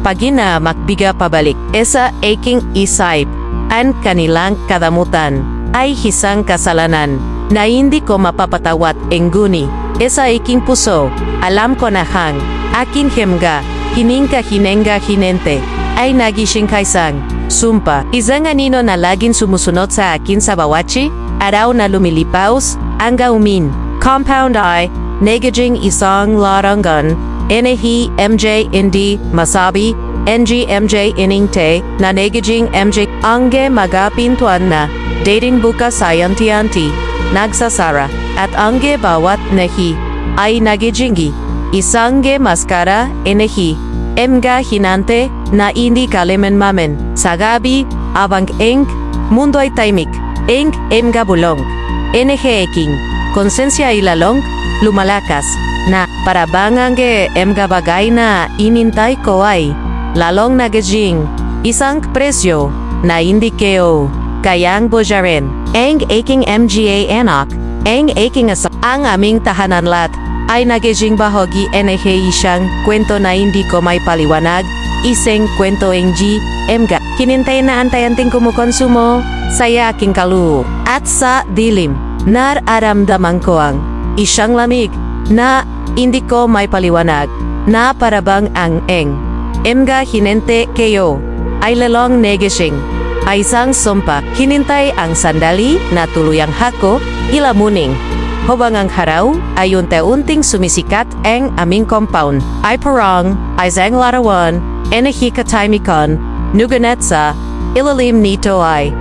S1: pagina makbiga pabalik. Esa aking isip, ang kanilang kadamutan ay isang kasalanan na hindi ko mapapatawat engguni. Esa aking puso, alam ko na hang, aking hemga, hiningka hinenga hinente, ay nagising kaisang, sumpa. Isang anino na laging sumusunod sa akin sa bawachi, araw na lumilipaus, ang gaumin. Compound I, negajing isang larangan, enehi MJ indi masabi, NG MJ iningte, na negajing MJ, angge magapintuan na, dating buka sayanti-anti, nagsasara, at angge bawat nehi, ay nagijingi, isangge maskara, enehi, emga hinante, na hindi kaliman mamen, sa gabi, abang eng, mundo ay taimik, eng, emga bulong, enehe eking, konsensya ilalong, lumalakas, na parabang angge emga bagay na inintay ko ay, lalong nagajing, isang presyo, na hindi keo, kayang bojaren, eng aking mga anak, eng aking ang aming tahanan lat, ay nagajing bahagi enehe isang kwento na hindi ko may paliwanag, iseng kwento engji, emga, hinintay na antayanting kumukonsumo, saya aking kalu, at sa dilim, nararamdaman ko ang isang lamig, na hindi ko may paliwanag, na parabang ang eng, emga hinente kayo, ay lalong negising, ay isang sumpa, hinintay ang sandali na tuluyang hako, ilamuning. Hobang ang haraw ay unti-unting sumisikat ang aming compound, ay parang, ay zang larawan, enehi kataimikon, nuganet sa ilalim nito ay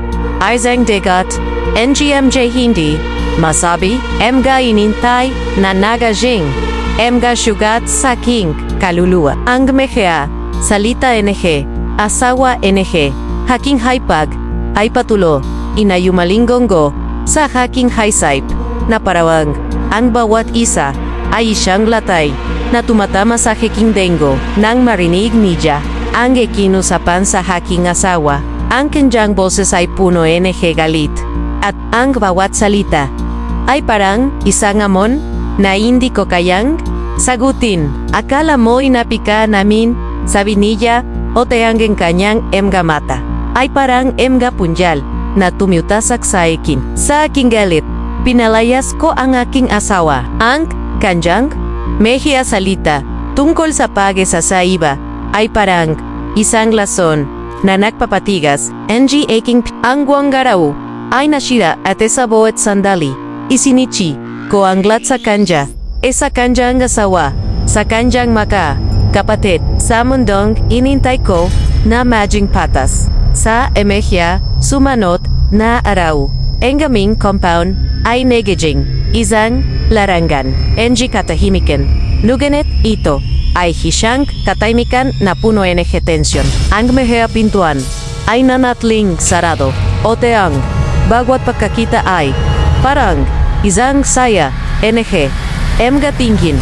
S1: Aizang degat, NGMJ hindi, masabi, emga inintay na nagajing, emga syugat sa king kaluluwa. Ang mehea, salita NG, asawa NG, haking haipag, ay patulo, inayumalinggongo, sa haking haisaip, na parawang, ang bawat isa, ay isang latay, na tumatama sa haking dengo, nang marinig niya, ang ikinusapan sa haking asawa, ang kanyang boses ay puno NG galit, at ang bawat salita, ay parang isang amon, na hindi ko kayang sagutin. Akala mo inapika namin, sabi niya, o teangeng kanyang emga mata. Ay parang emga punjal, na tumutasak sa akin. Sa aking galit, pinalayas ko ang aking asawa. Ang kanyang mehia salita tungkol sa pag-asa iba, ay parang isang lason, na nagpapatigas, NG aking ang guanggaraw, ay nasira at sa bawat sandali. Isinichi ko ang lat sa kanya, sa kanyang asawa, sa kanyang maka, kapatid, sa mundong inintay ko, na maging patas. Sa emehya, sumanot, na araw, ang gaming compound, ay negajing, isang larangan, NG katahimikan. Nuganet ito, ay hisyang katahimikan na puno NG tension. Ang mehea pintuan, ay nanatling sarado, o teang, bagwat pagkakita ay, parang, isang saya, NG, emga tingin,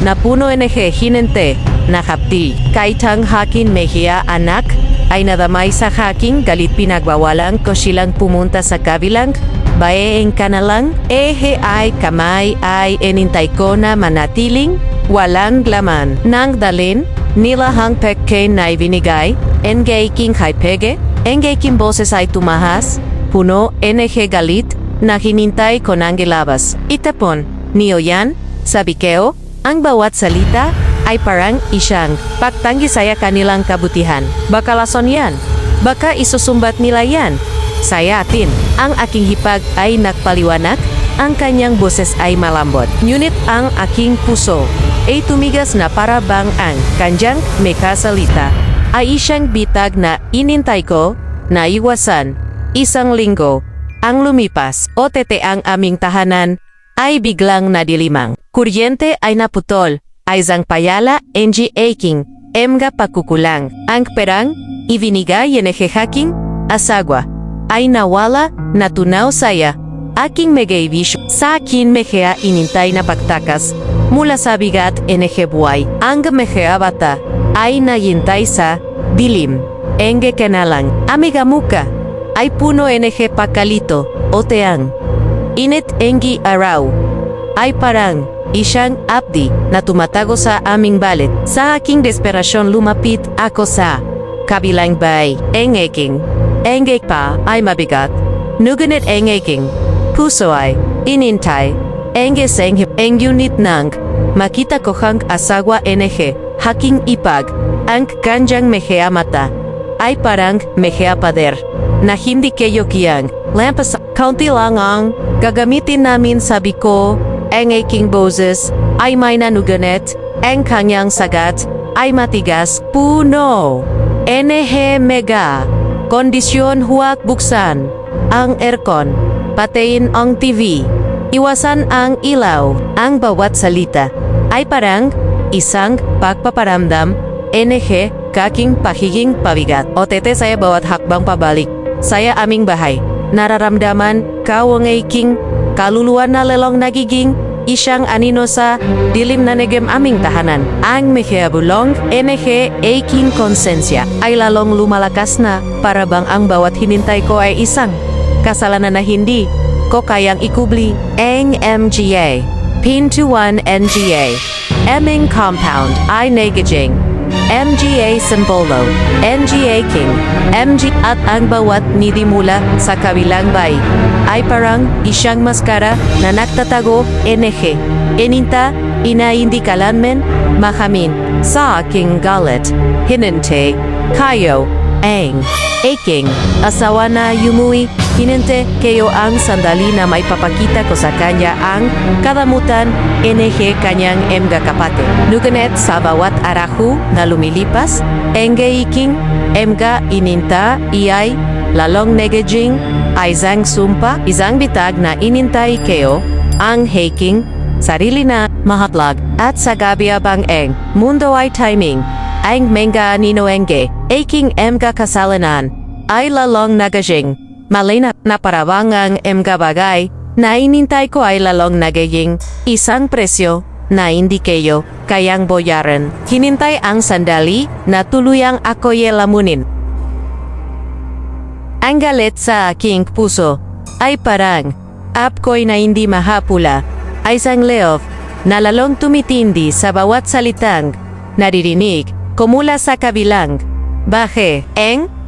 S1: na puno NG hinente, na hapdi, kaitang hakin mehia anak, ay nadamay sa haking galit pinagbawalan ko silang pumunta sa kabilang, baeeng kanalang, ay kamay ay enintay ko na manatiling, walang laman, nang dalin, nila hang peke na ibinigay, engayking haipege, engayking boses ay tumahas, puno NG galit, na hinintay ko nang gilabas. Itapon, niyo yan, sabi keo, ang bawat salita, ay parang isyang pagtanggi saya kanilang kabutihan. Baka lason yan, baka isusumbat nila yan. Saya atin, ang aking hipag ay nagpaliwanag, ang kanyang boses ay malambot. Ngunit ang aking puso, ay tumigas na para bang ang kanyang mekasalita, ay isyang bitag na inintay ko, na iwasan, isang linggo, ang lumipas, o tete ang aming tahanan, ay biglang nadilimang. Kuryente ay naputol, ay zang payala, NG aking, emga pakukulang. Ang perang, ibinigay NG haking, asagwa, ay nawala, natunaw saya, aking megaibisyo. Sa akin mehea inintay na pagtakas, mula sa bigat NG buhay. Ang mehea bata, ay naghintay sa dilim, NG kanalang. Amiga muka, ay puno NG pakalito, o teang. Init NG araw, ay parang, isyang abdi, na tumatago sa aming balit. Sa aking desperasyon lumapit ako sa kabilang bay. Engeking, engek pa, ay mabigat. Nugunit engeking, puso ay inintay. Engeseng engunit nang, makita ko hang asagwa NG, haking ipag, ang kanjang mehea mata, ay parang mehea pader, na hindi kayo kiyang, lampas, kaunti lang ang, gagamitin namin sabi ko, ang aking boses, ay may nanuganet, ang kanyang sagat, ay matigas, puno. NG mega, kondisyon huwag buksan, ang aircon, patayin ang TV, iwasan ang ilaw, ang bawat salita, ay parang, isang pagpaparamdam, NG, kaking pahiging pabigat. O tete saya bawat hakbang pabalik, saya aming bahay, nararamdaman, kawang aking, kaluluwa na lelong nagiging, isyang anino sa dilim na negem aming tahanan. Ang mehea bulong, NG aking konsensya, ay lalong lumalakas na, para bang ang bawat hinintay ko ay isang kasalanan na hindi ko kayang ikubli. Ang MGA, Pintuan NGA, Eming Compound, ay negajing, MGA Simbolo, NGA King, MG at ang bawat nidimula sa kabilang bay, ay parang isyang maskara na nagtatago, NG. Ininta, inaindikalanmen, mahamin, sa aking galit, hininte, kayo, ang, aking, asawa na yumuwi, hininte, kayo ang sandali na may papakita ko sa kanya ang kadamutan, NG kanyang emga kapate. Nuganet sa bawat arahu na lumilipas, NG iking, emga ininta, iyay, lalong negajing, ay isang sumpa, isang bitag na inintay kayo, ang hiking, sarili na mahatlag, at sa gabi abang eng, mundo ay timing, ang menga ninoenge, aking emga kasalanan, ay lalong nagajing, malina na parawangang emga bagay, na inintay ko ay lalong nagaying, isang presyo, na hindi kayo kayang boyaran. Hinintay ang sandali na tuluyang ako'y lamunin. Ang galit sa aking puso ay parang apko'y na hindi mahapula ay isang leof na lalong tumitindi sa bawat salitang naririnig ko mula sa kabilang. Bahe,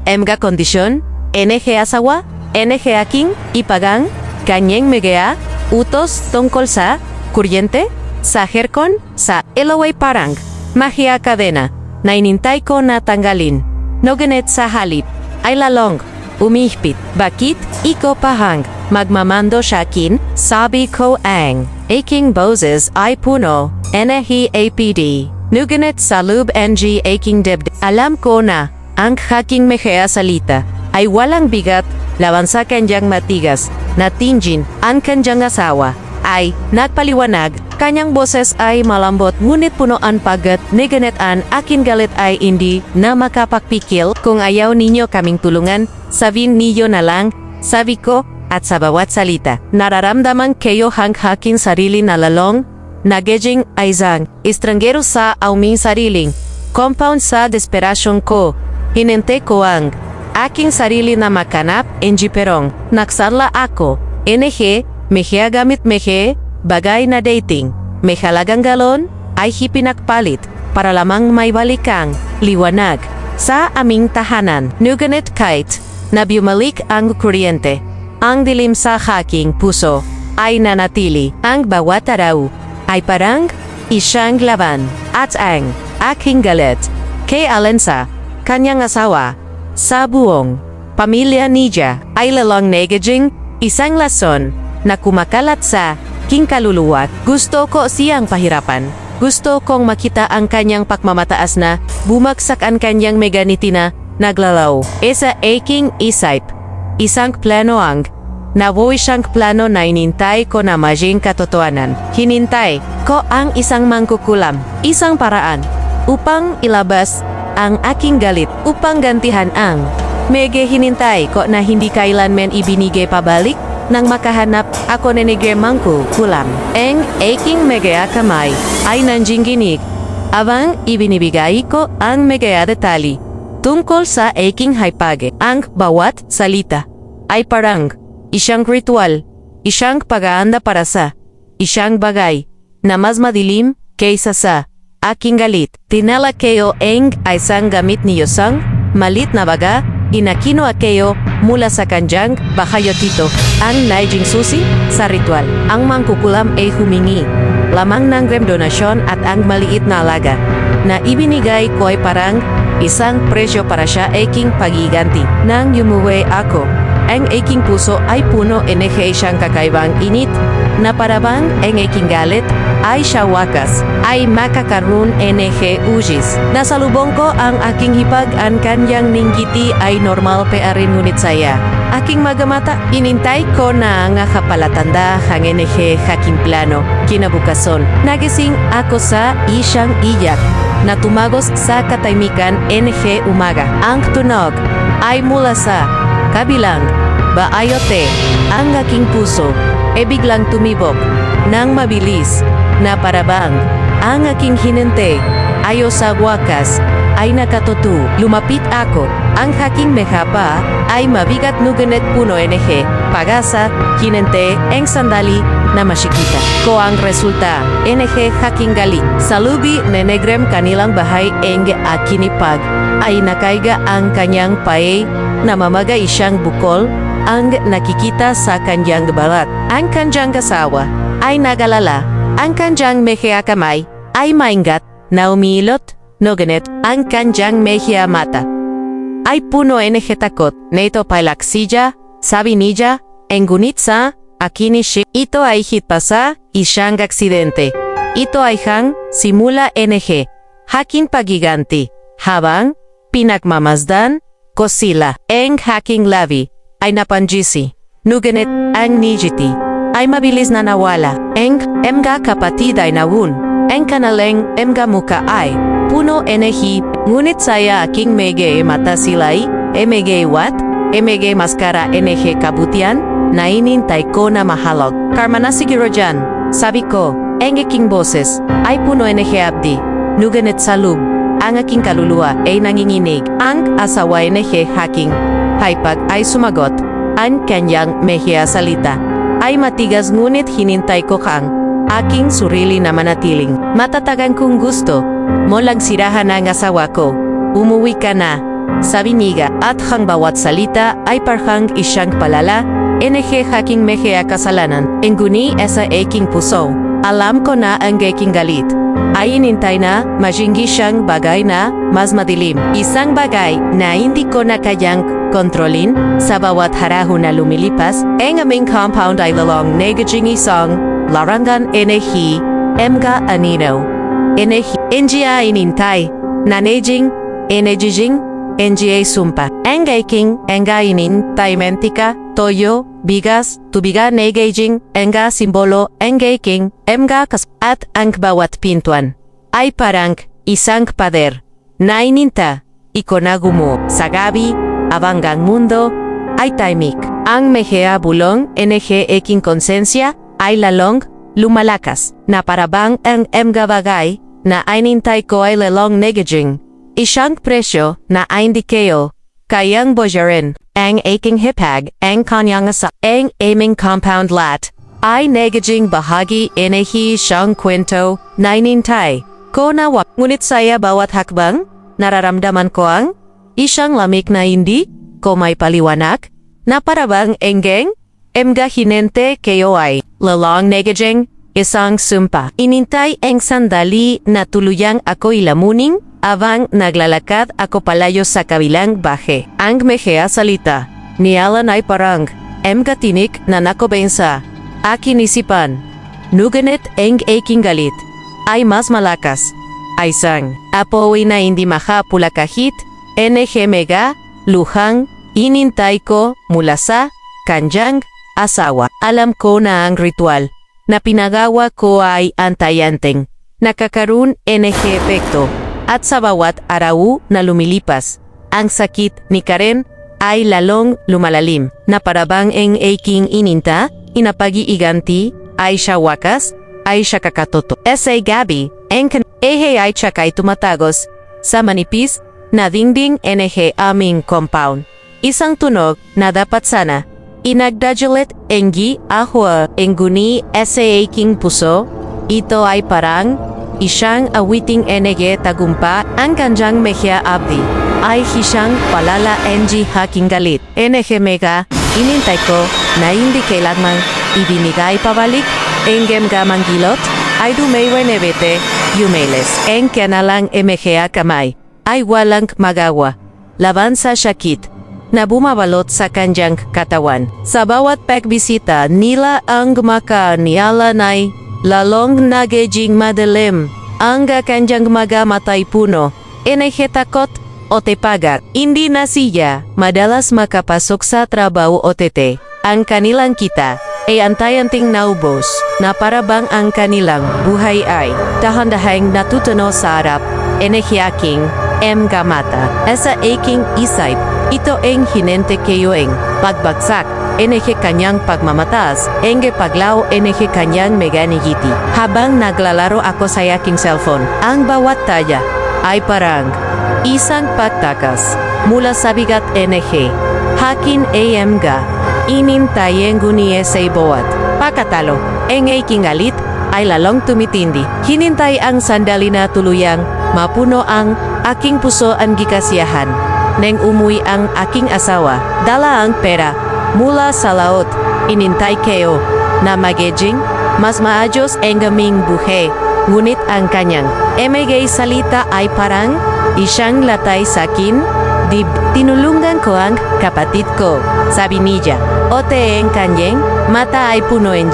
S1: emga kondisyon, NG asawa, NG aking ipagang, kanyang megea, utos tungkol sa kuryente, sa herkon, sa elaway parang, magia kadena, na inintay ko na tanggalin. Noganet sa halip, ay lalong, umihpit, bakit, iko pahang, magmamando siya akin, sabi ko ang, aking boses ay puno, NHE APD. Nuganet sa loob NG aking dibdib. Alam ko na, ang haking mehea salita, ay walang bigat, laban sa kanyang matigas, na tinjin, ang kanyang asawa, ay nagpaliwanag, kanyang boses ay malambot ngunit punoan pagat, neganetan akin galit ay hindi na makapagpikil, kung ayaw ninyo kaming tulungan, sabihin niyo na lang, sabi ko, at sa bawat salita, nararamdaman kayo hang haking sarili na lalong, nagejing ay isang, estranggero sa aming sariling, compound sa desperasyon ko, hinente ko ang, aking sarili na makanap, perong, naksarla ako, NG, mehea gamit mehe, bagay na dating, may halagang galon, ay hipinakpalit, para lamang may balikang, liwanag, sa aming tahanan. Nuganet kahit, na bumalik ang kuryente, ang dilim sa haking puso, ay nanatili, ang bawat araw, ay parang, isang laban, at ang, aking galit, kay Alensa, kanyang asawa, sa buong, pamilya niya, ay lalong negajing, isang lason, na kumakalat sa king kaluluwa. Gusto ko siyang pahirapan. Gusto kong makita ang kanyang pagmamataas na bumagsak ang kanyang meganiti na naglalaw. Sa aking isip, isang plano ang nabuhay siyang plano na inintay ko na maging katotohanan. Hinintay ko ang isang mangkukulam, isang paraan upang ilabas ang aking galit, upang gantihan ang mege. Hinintay ko na hindi kailanman ibinigay pabalik nang makahanap ako ng mangku kulam. Ang aking megaya kamay ay nanjingginig, abang ibinibigay ko ang megaya detali tungkol sa aking haipage. Ang bawat salita ay parang isang ritual, isang pag-aanda para sa isang bagay na mas madilim kaysa sa aking galit. Tinala kayo ang isang gamit ni Yosang malit na baga, inakino kayo mula sa kanjang bahayotito, ang naijing susi sa ritual. Ang mangkukulam ay humingi lamang ng donasyon at ang maliit na alaga na ibinigay ko ay parang isang presyo para siya aking pagiganti. Nang yumuwi ako, ang aking puso ay puno NG siyang kakaibang init na parabang ang aking galit ay siya wakas ay makakaroon NG ujis. Nasalubong ko ang aking hipag, ang kanyang ninggiti ay normal pearin ngunit saya aking magamata. Inintay ko na nga kapalatanda hang NG haking plano. Kinabukason, nagising ako sa isang iyak na tumagos sa katahimikan NG umaga. Ang tunog ay mula sa kabilang baayote. Ang aking puso e biglang tumibok nang mabilis na parabang ang aking hinente ayo sa wakas ay nakatutu. Lumapit ako, ang haking mehapa ay mabigat nuganet puno NG pagasa hinente ang sandali na masikita ko ang resulta NG haking galit. Salubi nenegrem kanilang bahay ang akinipag ay nakaiga ang kanyang pae na mamagay siyang bukol ang nakikita sa kanyang balat. Ang kanyang kasawa ay nagalala. Ang kanyang mehea kamay ay maingat na umilot. Noganet ang kanyang mehea mata ay puno NG takot na ito palaksija. Sabi niya, ngunit sa akinishi, ito ay hitpasa isang aksidente. Ito ay hang simula NG haking pagiganti habang pinagmamasdan ko sila. Ang haking labi ay napanjisi. Nuganit ang nijiti ay mabilis na nawala. Emga kapatid ay nawun. Ang kanaleng emga muka ay puno enerhi. Ngunit saya aking mege mata silay, emege wat, emege maskara enerhe kabutian, na inintay ko na mahalog. Karma na siguro dyan, sabi ko, ang aking boses ay puno enerhe abdi. Nuganit sa loob, ang aking kaluluwa ay nanginginig. Ang asawa enerhe haking haypag ay sumagot. Ang kanyang mehia salita ay matigas ngunit hinintay ko kang aking surili na manatiling. Matatagan kong gusto mo lang sirahan ang asawa ko. Umuwi ka na, sabi niya, at ang bawat salita ay parang isang palala. Enehe haking mehia kasalanan. Enguni sa aking puso. Alam ko na ang aking galit ay inintay na majinggi siyang bagay na mas madilim. Isang bagay na hindi ko na kayang kontrolin sa bawat haraho na lumilipas. Ang aming compound ay lalong negajing isang larangan enehi emga anino. Enehi NGA inintay nanejing enejijing NGA sumpa. Ang aking enga inintay mentika toyo bigas tubiga negajing enga simbolo ang aking emga kas at ang bawat pintuan ay parang isang pader na ininta ikonagumo sa gabi abang ang mundo ay tahimik. Ang mehea bulong NG aking konsensya ay lalong lumalakas na parabang ang emga bagay na inintay ko ay lalong negajing. Isang presyo na indikeo kayang bojarin ang aking hipag ang kanyang asa ang aming compound lat ay negajing bahagi enehi siyang kwento na inintay ko na wak. Ngunit saya bawat hakbang nararamdaman ko ang isang lamig na hindi ko may paliwanag na parabang enggeng emga hinente kayo ay lalong negajing isang sumpa. Inintay ang sandali na tuluyang ako ilamuning abang naglalakad ako palayo sa kabilang bahe. Ang mehea salita niyalan ay parang emga tinik na nakobensa akin isipan. Nuganit ang aking galit ay mas malakas. Ay sang apoy na hindi makapula kahit NG mega luhang inintay ko mula sa kanyang asawa. Alam ko na ang ritual na pinagawa ko ay antayanteng nakakaroon NG epekto at sa bawat araw na lumilipas ang sakit ni Karen ay lalong lumalalim na parabang ang aking ininta inapag-iiganti ay siya wakas ay siya kakatoto. Sa gabi ang ehe ay tsaka ay tumatagos sa manipis na dingding NG aming compound. Isang tunog na dapat sana inagdajulit engi ahwa enguni sa aking puso. Ito ay parang isang awiting NG tagumpa ang kanyang mehia abdi ay hisang palala NG haking galit. NG mega inintay ko na hindi kailanman ibinigay pabalik engem gamang gilot ay dumaywa nebete yumeles. Ang kanalang mehia kamay ay walang magawa laban sa sakit na bumabalot sa kanyang katawan. Sa bawat pagbisita nila ang makanialan ay lalong nagiging madilim ang kanyang mga matay puno. Takot o tepagat. Hindi na siya madalas makapasok sa trabaho o tete. Ang kanilang kita ay antayanting naubos na parabang ang kanilang buhay ay dahan-dahang natutuno sa harap. Aking mata sa aking isip. Ito ang hinente kayo ang pagbagsak. Kanyang pagmamatas. Paglaw kanyang meganigiti. Habang naglalaro ako sa aking cellphone, ang bawat taya ay parang isang pagtakas mula sa bigat hakin amga inintayen guniye sa bawat pagkatalo. Ang aking galit ay lalong tumitindi. Hinintay ang sandali na tuluyang mapuno ang aking puso ang gikasiyahan. Neng umuwi ang aking asawa, dala ang pera mula sa laot. Inintay kayo na magiging mas maayos ang aming buhay. Ngunit ang kanyang emegay salita ay parang isang latay sa akin. Tinulungan ko ang kapatid ko, sabi niya. Ote ang kanyang mata ay puno ng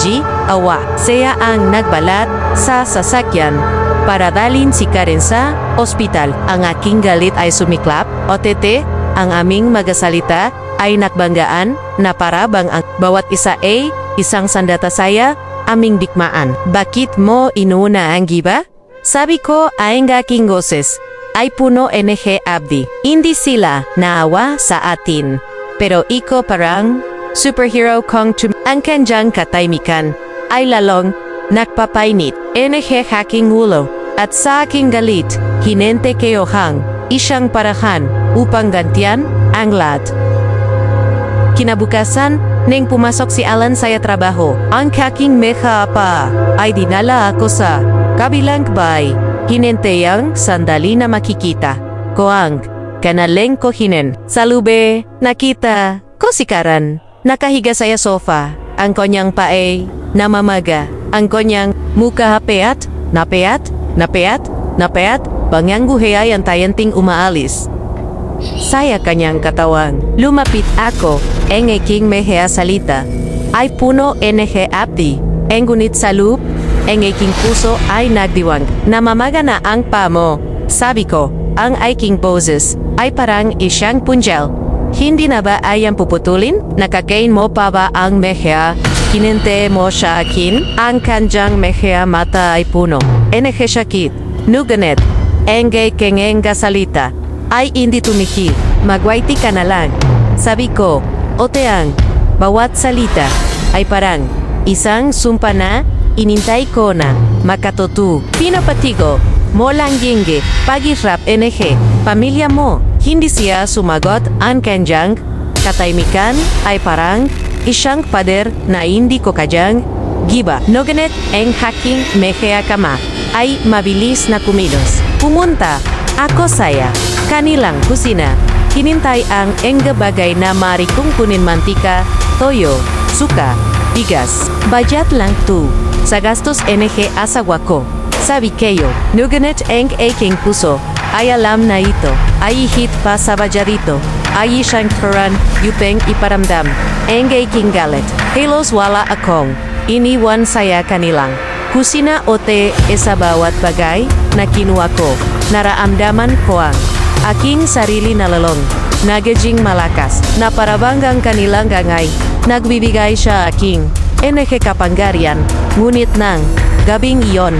S1: awa. Siya ang nagbalat sa sasakyan para dalhin si Karen sa ospital. Ang aking galit ay sumiklap. Otete, ang aming magasalita ay nakbanggaan na para bang ang bawat isa ay isang sandata saya aming dikmaan. Bakit mo inuna ang giba? Sabi ko ay ang aking boses ay puno NG Abdi. Hindi sila naawa sa atin. Pero iko parang superhero kong ang kanjang kataymikan ay lalong nakpapainit. NG haking ulo at sa aking galit hinente keyohang isang parahan upang gantian ang lahat. Kinabukasan, nang pumasok si Alan saya trabaho, ang kaking meha pa ay dinala ako sa kabilang bay. Hinenteyang sandali na makikita ko ang kanaleng ko hinen. Salube, nakita ko si Karan. Nakahiga saya sofa, ang konyang pae, namamaga, ang konyang muka payat, napayat, bangang guhe ay antayanting umaalis. Saya kanyang katawang. Lumapit ako, ang aking mehea salita ay puno NG Abdi. Ang gunit sa loob, ang aking puso ay nagdiwang. Namamaga na ang pamo. Sabi ko, ang aking boses ay parang isyang punjel. Hindi na ba ay ang puputulin? Nakakain mo pa ba ang mehea? Hininte mo siya akin? Ang kanjang mehea mata ay puno. NG sakit. Nuganet. Engay kengenga salita ay hindi tumihil. Magwaiti ka na lang. Sabi ko, oteang, bawat salita ay parang isang sumpa na inintay ko na makatutu. Pinapatigo mo lang yingge pag-irap NG. Pamilya mo, hindi siya sumagot. Ang kanjang kataymikan ay parang isang pader na hindi ko kajang giba. Noganet ang haking mehea kama ay mabilis na kumilos. Pumunta ako saya kanilang kusina. Hinintay ang engga bagay na mari kong kunin mantika, toyo, suka, bigas. Budget lang tu. Sa gastos NG asawa ko. Sabi kayo, nuganet ang aking puso. Ay alam na ito. Ay hit pa sa bajarito. Ay isang karan, yupeng iparamdam. Ang aking galit. Halos wala akong iniwan saya kanilang kusina ote sa bawat bagay na kinuha ko. Naraamdaman ko ang aking sarili na lalong nagiging malakas na parabanggang kanilang gangay. Nagbibigay siya aking NG kapangyarihan. Ngunit nang gabing iyon,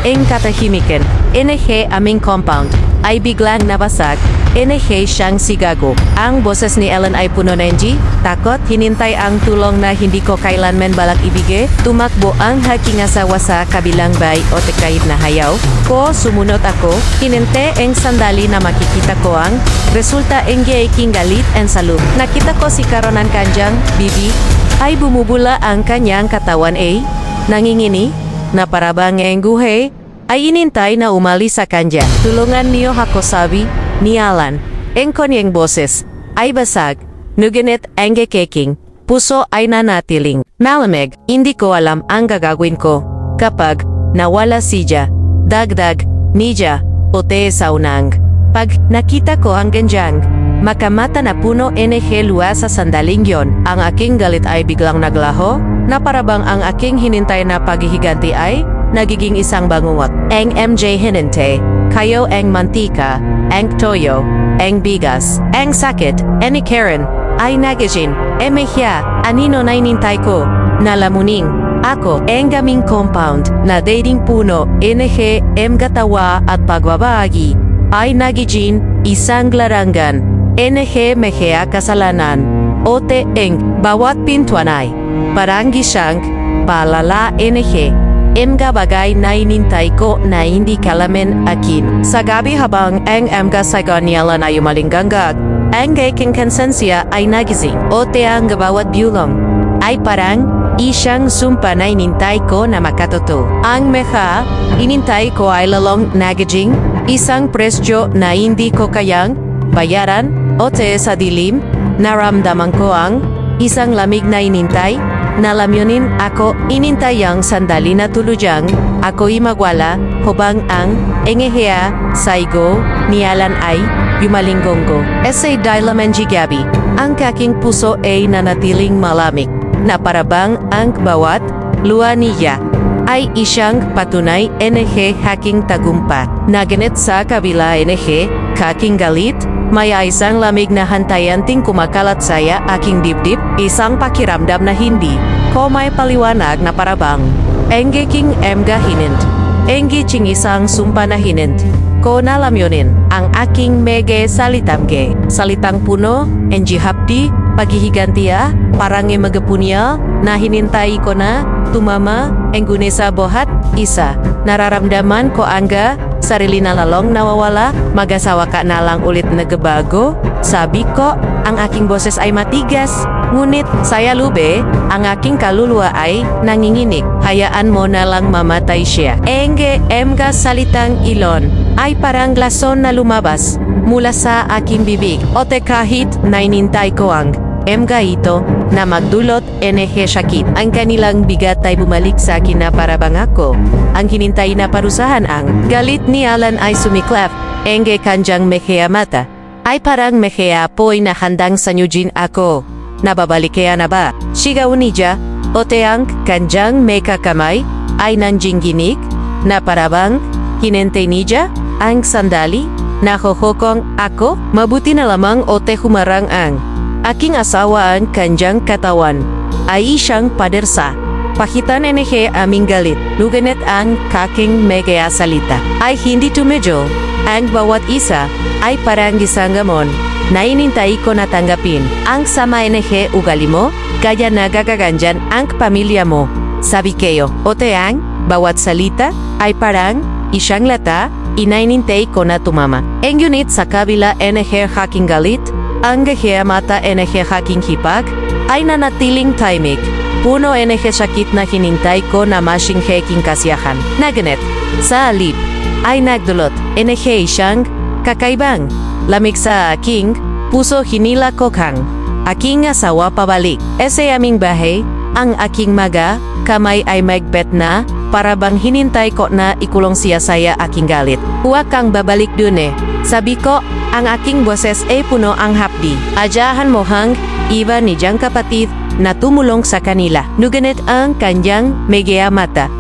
S1: ang katahimikan, NG aming compound ay biglang nabasag. NG siyang sigago. Ang boses ni Ellen ay puno ng takot. Hinintay ang tulong na hindi ko kailanman balak ibigay. Tumakbo ang haking asawa sa kabilang bay o kahit na hayaw ko. Sumunod ako. Hininte ang sandali na makikita ko ang resulta ng aking galit and salub. Nakita ko si Karonan kanjang bibi ay bumubula ang kanyang katawan ay nangingini na parabang ang guhe ay inintay na umalis sa kanya. Tulungan niyo ako, sabi ni Alan. Ang kanyang boses ay basag. Nuganet ang keking puso ay nanatiling malamig. Hindi ko alam ang gagawin ko kapag nawala siya. Dagdag niya ote sa unang. Pag nakita ko ang ganjang makamata na puno NG luwa sa sandaling yon, ang aking galit ay biglang naglaho na parabang ang aking hinintay na paghihiganti ay nagiging isang bangungot. Ang MJ hininte, kayo ang mantika, ang toyo, ang bigas, ang sakit, any Karen, ay nagiging, emehya, anino na inintay ko, nalamuning, ako, ang gaming compound, na dating puno, NG, gatawa at pagbabaagi, ay nagiging, isang larangan, NG mehea kasalanan, ote ang, bawat pintuan ay, parang gisang, palala NG, mga bagay na inintay ko na hindi kalamin akin. Sa gabi habang ang mga sagonyalan ay umalinggangag, ang aking konsensya ay nagising. Ote ang bawat bulong ay parang isang sumpa na inintay ko na makatuto. Ang meha, inintay ko ay lalong nagiging isang presyo na hindi ko kayang bayaran. Ote sa dilim, naramdaman ko ang isang lamig na inintay. Nalamyonin ako, inintay ang sandali na tulujang, ako imagwala, hubang ang engehea, saigo, nialan ay, yumalinggonggo. Essay dilaman jigabi, ang kaking puso ay nanatiling malamig, na parabang ang bawat luha niya ay isang patunay NG haking tagumpa. Naganit sa kabila NG, kaking galit, May isang lamig na hantayanting kumakalat saya aking dibdib, isang pakiramdam na hindi ko may paliwanag na parabang enggeking emga hinint. Enggi ching isang sumpa na hinint. Ko nalamyonin ang aking mege salitamge. Salitang puno, enji hapdi, paghihigantia, parange magapunya, na hinintay ko na, tumama, enggune sa bohat, isa. Nararamdaman ko angga, sarili na lalong nawawala, mag-asawa ka na lang ulit nagbago. Sabi ko, ang aking boses ay matigas. Ngunit, saya lube, ang aking kaluluwa ay nanginginig. Hayaan mo na lang mamatay siya. Enge emga salitang ilon ay parang lason na lumabas mula sa aking bibig. Ote kahit nainintay ko ang emga ito na magdulot enehe sakit. Ang kanilang bigat ay bumalik sa akin na parabang ako ang hinintay na parusahan. Ang galit ni Alan ay sumiklap. Enge kanjang mehea mata ay parang mehea po'y nahandang sanyujin ako. Nababalik kaya na ba? Sigaw niya, ote ang kanjang meka kamay ay nanjingginig na parabang hinente niya ang sandali. Nahohokong ako, mabuti na lamang ote humarang ang aking asawaan kanjang katawan ay siyang padersa. Pakitan enehe aming galit, luganet ang kaking megea salita ay hindi tumedyo. Ang bawat isa ay parang isang gamon na inintay ko na tanggapin. Ang sama enehe ugali mo, kaya nagagaganjan ang pamilya mo. Sabi kayo, ote ang bawat salita ay parang isang lata, inainintay ko na tumama. Ang unit sa kabila enehe haking galit, ang gahea mata enehe haking hipag, ay nanatiling tahimik. Puno enehe sakit na hinintay ko na masing heking kasiyahan. Naganet, sa alip, ay nagdulot enehe siyang kakaibang. Lamig sa aking puso hinila ko kang aking asawa pabalik. Ese aming bahay, ang aking maga, kamay ay magbet na, para bang hinintay ko na ikulong siya saya aking galit. Huwag kang babalik dun Sabi ko, ang aking boses ay puno ang hapdi. Ajahan mo hang iba ni Jang kapatid na tumulong sa kanila. Nuganet ang kanyang megea mata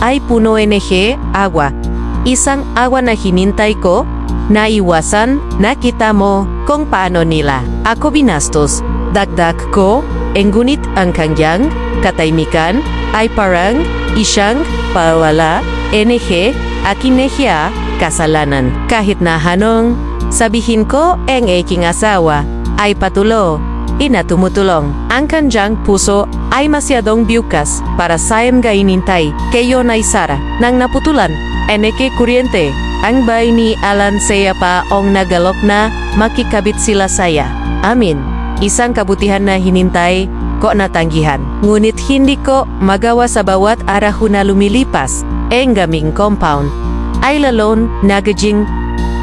S1: ay puno enehe agwa. Isang agwa na hinintay ko, naiwasan, nakita mo kung paano nila ako binastos. Dagdag ko, ngunit ang kanyang katahimikan ay parang isang pawala, enehe, akinehya, kasalanan. Kahit na hanong, sabihin ko ang aking asawa ay patulo, tumutulong. Ang kanyang puso ay masyadong bukas para sa mga inintay kayo na isara nang naputulan. Eneke kuryente, ang bay ni Alan saya pa ong nagalok na makikabit sila saya. Amin. Isang kabutihan na hinintay ko natanggihan. Ngunit hindi ko magawa sa bawat araw na lumilipas. Ang gaming compound ay lalon nagajing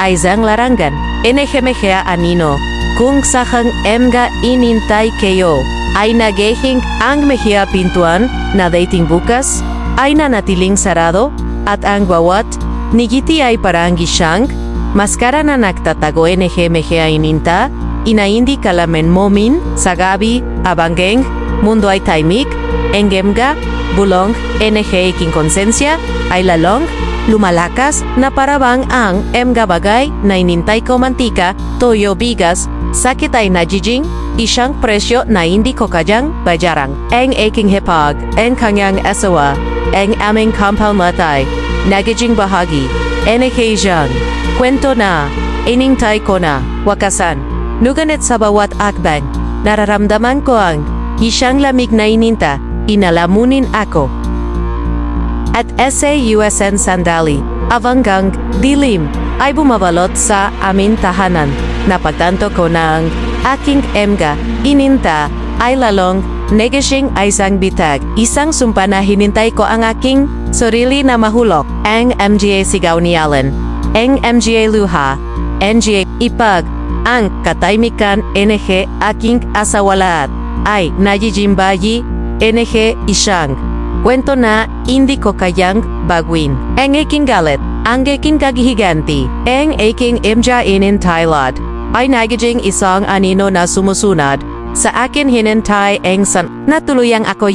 S1: ay isang larangan. Enehemehea anino. Kung sahang emga inintay kayo ay nagehing ang mehia pintuan na dating bukas ay nanatiling sarado at ang bawat nigiti ay parang isang maskara na nagtatago enehemehea ininta inaindi kalamen momin sa gabi abanggeng mundo ay tahimik engemga bulong enehe king konsensya ay lalong lumalakas na parabang ang emga bagay na inintay ko mantika, toyo, bigas, sakit ay najijing, isang presyo na hindi ko kayang bajarang. Ang aking hipag, ang kanyang asawa, ang aming compound matay, nagijing bahagi, enekejang, kwento na, inintay ko na, wakasan. Nuganet sa bawat akbang, nararamdaman ko ang isang lamig na ininta, inalamunin ako. At SAUSN sandali, avanggang dilim, ay bumabalot sa amin tahanan. Napagtanto ko na ang aking emga, ininta, ay lalong negasing ay isang bitag. Isang sumpa na hinintay ko ang aking sarili na mahulog. Ang MGA sigaw ni Alan, ang MGA luha, NGA ipag, ang katahimikan enehe aking asawalaat, ay najijimbayi enehe isang. Kwento na hindi ko kayang bagwin. Ang aking galit, ang aking kagihiganti, ang aking imja inintay ay nagiging isang anino na sumusunod sa akin hinintay ang san na tuluyang ako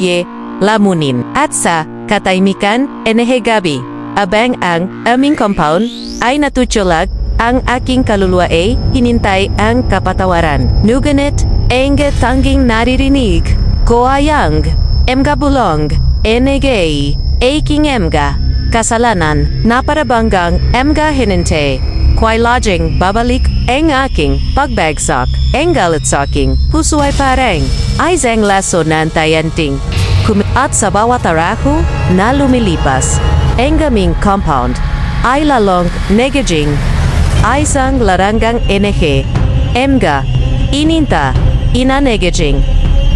S1: lamunin. At sa katahimikan enehe gabi, abang ang aming compound ay natutulog ang aking kaluluwa ay hinintay ang kapatawaran. Nuganit, engge tanging naririnig ko ayang, emga bulong, enegay, aking emga, kasalanan, na parabanggang emga hininte, kway lodging babalik, eng aking pagbagsak, eng galit saking, puso ay pareng, ay zeng laso nantayanting, at sa bawat araho na lumilipas, eng gaming compound, ay lalong negajing, ay sang laranggang enehe, emga, ininta, inanegajing,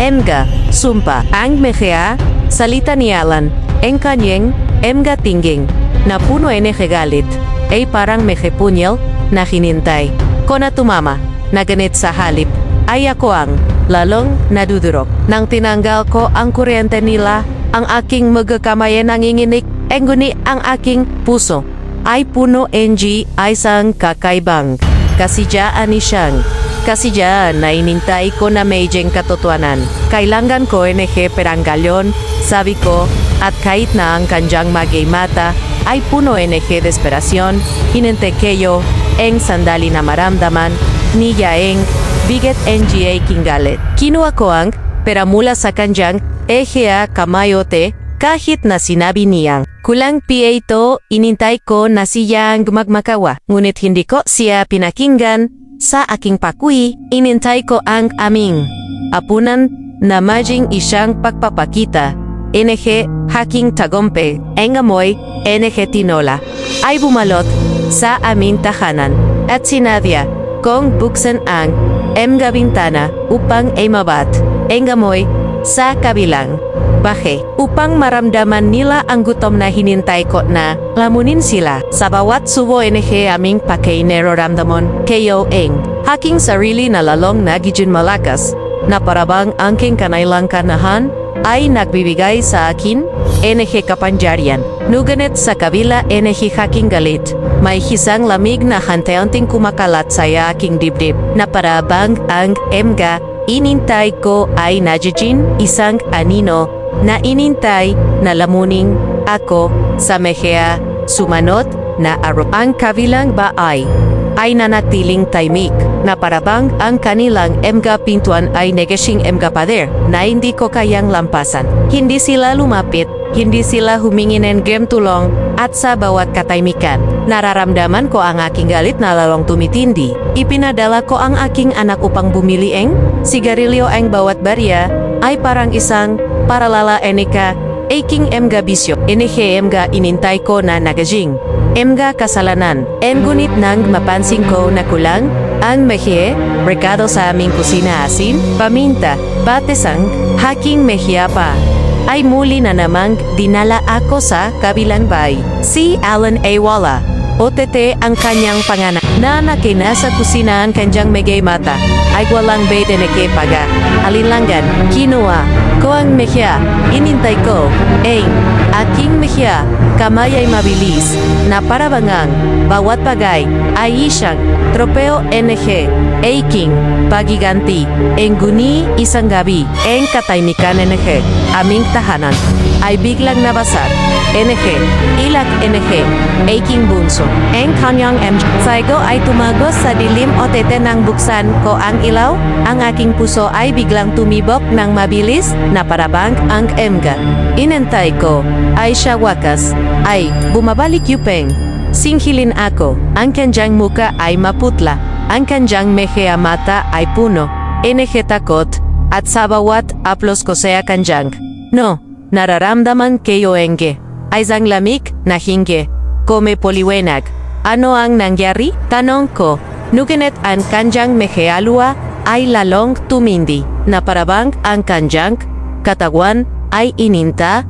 S1: emga, sumpa, ang mehea, salita ni Alan, eng kanyeng, emga tingging, na puno enehe galit, ay parang mehepunyal, na hinintay, ko na tumama, na ganit sa halip, ay ako ang, lalong nadudurok, nang tinanggal ko ang kuryente nila, ang aking magkakamayan nanginginig, enguni ang aking puso, ay puno NG ay sang kakaibang, kasidyaan ni siyang, kasidyaan na inintay ko na medjeng katotohanan. Kailangan ko NG peranggalyon, sabi ko, at kahit na ang kanjang mata ay puno NG desperasyon, hininte kayo, eng sandali na maramdaman, ni yaeng, biget NGA kinggalit. Kinuha ko ang, pera mula sa kanjang, ehea kamayote, kahit na sinabi niyang, kulang PA to, inintay ko na siyang magmakawa. Ngunit hindi ko siya pinakinggan, sa aking pakui, inintay ko ang aming apunan na maging isang pagpapakita. NG haking tagompe, engamoy, NG tinola, ay bumalot sa aming tahanan at sinadya kong buksan ang emga bintana upang ay mabat, engamoy, sa kabilang bahe, upang maramdaman nila ang gutom na hinintay ko na lamunin sila. Sa bawat subo NG aming pakainero ramdamon, kayo eng haking sarili na lalong nagijin malakas, na parabang angking kanailang kanahan, ay nagbibigay sa akin, NG kapangyarihan. Nuganit sa kabila NG haking galit, may hisang lamig na hantayanting kumakalat sa aking dibdib, na parabang ang emga, inintay ko ay najijin, isang anino, na inintay na lamuning ako sa mehea, sumanot na aro. Ang kabilang baay ay nanatiling taimik, na parabang ang kanilang emga pintuan ay negasing emga pader, na hindi ko kayang lampasan. Hindi sila lumapit, hindi sila humingi ng tulong, at sa bawat kataimikan, nararamdaman ko ang aking galit na lalong tumitindi. Ipinadala ko ang aking anak upang bumili eng sigarilyo. Ang bawat barya ay parang isang paralala enika, aking emga bisyo, NG emga inintay ko na nagajing, emga kasalanan, ngunit nang mapansin ko na kulang, ang mehie, rekado sa aming kusina asin, paminta, batesang, haking mehia pa, ay muli na namang dinala ako sa kabilang bahay. Si Alan A. Wala, OTT ang kanyang panganak, na nakina sa kusina ang kanyang megay mata, ay walang bete na paga, alinlangan, kinuha ko ang mehya, inintay ko, aking mehya, kamay ay mabilis, na parabangang, bawat bagay, ay isang, tropeo NG, aking, pagiganti, engguni isang gabi, eng kataimikan NG, aming tahanan, ay biglang nabasag, NG, ilak NG, aking bunso, eng kanyang Saigo ay tumagos sa dilim o tete nang buksan ko ang ilaw, ang aking puso ay biglang tumibok ng mabilis, na parabang ang emga. Inantay ko, ay siya wakas, ay bumabalik yupeng. Singhilin ako, ang kanjang muka ay maputla, ang kanjang mehea mata ay puno, NG takot, at sa bawat aplos ko sa kanjang. No, nararamdaman kayo enge, ay zang lamig na hinge, kome poliwenag. Ano ang nangyari? Tanong ko. Nuganet ang kanjang mehealua ay lalong tumindi, na parabang ang kanjang katawan ay ininta,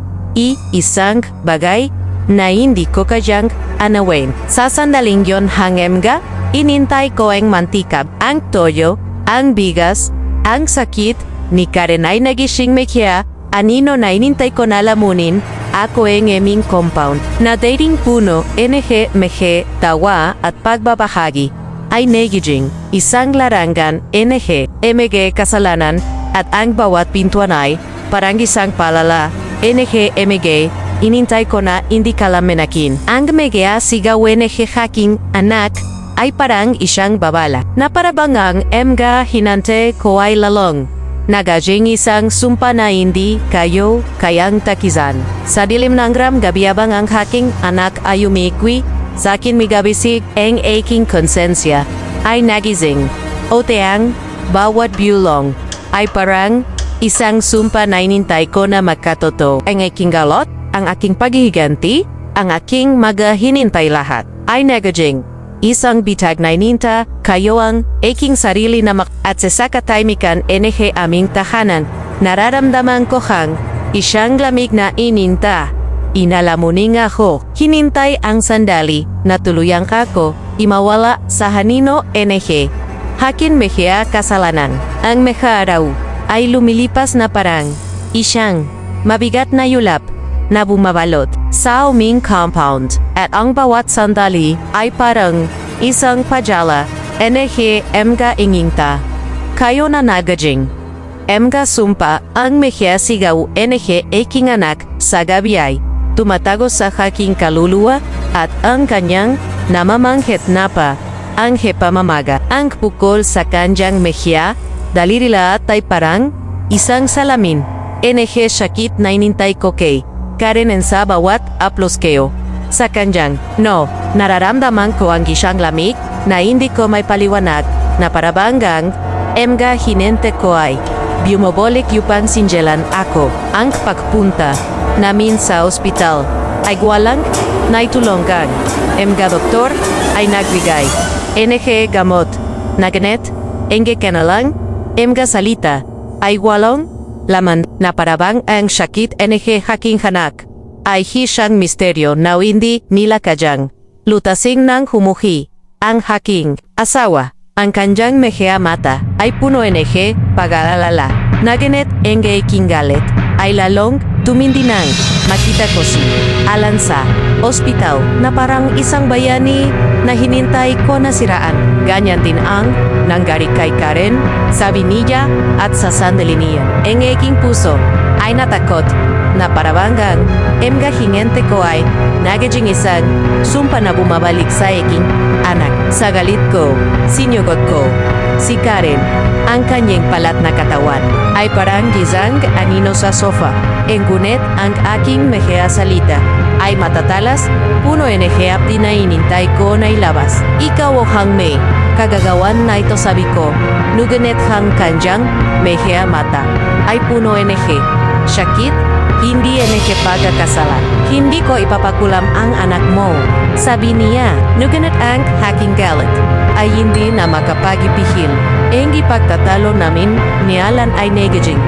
S1: isang bagay na hindi ko kayang anawin. Sa sandaling yon hangemga, inintay ko ang mantikab, ang toyo, ang bigas, ang sakit, ni Karen ay nagising mehea, anino na inintay ko na lamunin, ako ang aming compound, na dating puno, NG mehe, tawa, at pagbabahagi, ay negijing, isang larangan, NG, MG kasalanan, at ang bawat pintuan ay, parang isang palala, NG MG, inintay ko na hindi kalamenakin. Ang megea sigaw NG haking, anak, ay parang isang babala na parabangang emga hinante ko ay lalong. Nagajing isang sumpa na hindi kayo kayang takizan. Sa dilim ng gram gabi abang ang haking anak ay umikwi, sa akin migabisig ang aking konsensya ay nagising. O teang, bawat bulong ay parang isang sumpa na inintay ko na magkatoto. Ang aking galot, ang aking paghihiganti, ang aking maghinintay lahat ay nagajing. Isang bitag na ininta, kayo ang aking sarili na at sa katahimikan NG aming tahanan, nararamdaman ko hang isang lamig na ininta. Inalamuning ako, hinintay ang sandali, na tuluyang kako, imawala sa hanino NG. Hakin mehea kasalanan, ang meha araw, ay lumilipas na parang isang mabigat na yulap na bumabalot sa aming compound at ang bawat sandali ay parang isang pajala NG emga inginta. Kayo na nagajing. Emga sumpa ang mehya sigaw NG aking anak sa gabi ay tumatago sa haking kaluluwa at ang kanyang namamanghit na pa ang hepamamaga. Ang pukol sa kanyang mehya dalirila ay parang isang salamin. NG sakit na inintay ko kay Karen sa bawat aploskeo. Sa kanyang, no, nararamdaman ko ang isang lamig na hindi ko may paliwanag na parabanggang emga hinente ko ay bumobolik yupang sinjelan ako. Ang pagpunta namin sa ospital ay walang naitulonggan. Emga doktor ay nagbigay NG gamot na ganet, enge kanalang, emga salita ay walang laman na parabang ang sakit NG haking hanak ay hisang misteryo na hindi nila kajang lutasing ng humuhi. Ang haking asawa, ang kanjang mehea mata ay puno NG pag-alala. Naganet enge kingalit ay lalong tumindinang makita ko si Alan sa ospital na parang isang bayani na hinintay ko na siraan. Ganyan din ang nanggari kay Karen, sabi niya at sa sandali niya. Ang aking puso ay natakot na parabanggang emga hingente ko ay nagajing isang sumpa na bumabalik sa aking anak. Sa galit ko, sinugot ko si Karen. Ang kanyang palat na katawan ay parang gisang anino sa sofa. Engunit ang aking mehea salita ay matatalas, puno NG apdi na inintay ko na ilabas. Ikaw o hang may kagagawan na ito sabi ko, nuganet hang kanjang mehea mata ay puno NG. Sakit, hindi NG pagkakasalan. Hindi ko ipapakulam ang anak mo. Sabi niya, nuganet ang haking galit ay hindi na makapagipihil. Engi pagtatalo namin ni Alan ay negajing.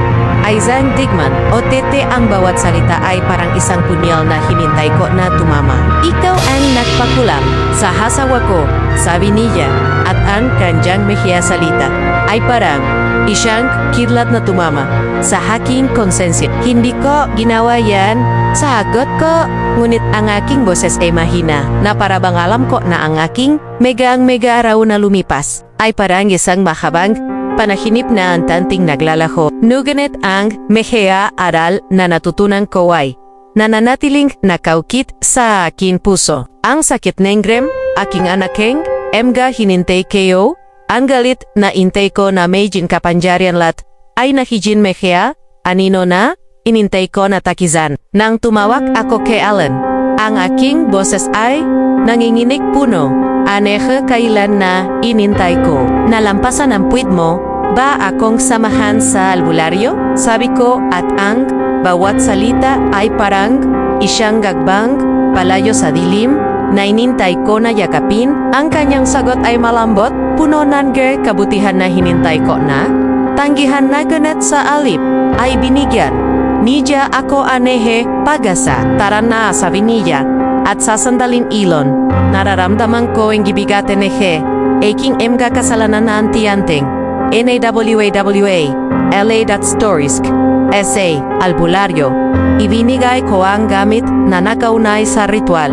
S1: Aizang digman o tete ang bawat salita ay parang isang punyal na hinintay ko na tumama. Ikaw ang nagpakulam sa hasawa ko, sabi niya, at ang kanjang mehea salita ay parang isang kidlat na tumama sa haking konsensya. Hindi ko ginawa yan, sagot ko, ngunit ang aking boses ay mahina na parabang alam ko na ang aking mega araw na lumipas ay parang isang mahabang panahinip na ang tanting naglalaho. Nuganet ang mehea aral na natutunan ko ay nananatiling nakaukit sa aking puso. Ang sakit ng grem, aking anakeng, emga hinintay kayo, ang galit na intay ko na may jin kapanjarian lat ay nahijin mehea, anino na inintay ko na takizan. Nang tumawak ako kay Alan, ang aking boses ay nanginginig puno. Anehe kailan na inintay ko. Nalampasan ang puwid mo, ba akong samahan sa albularyo? Sabi ko at ang bawat salita ay parang isang gagbang palayo sa dilim na inintay ko na yakapin. Ang kanyang sagot ay malambot, puno ng kabutihan na hinintay ko na. Tanggihan na ganat sa alip ay binigyan niya ako anehe pag-asa. Tara na, sabi niya. At sa sandaling ilon, nararamdaman ko ang gibigat NG, aking emga kasalanan na anti-anting. NAWAWA, LA.Storisk, SA, albularyo. Ibinigay ko ang gamit na nakaunay sa ritual.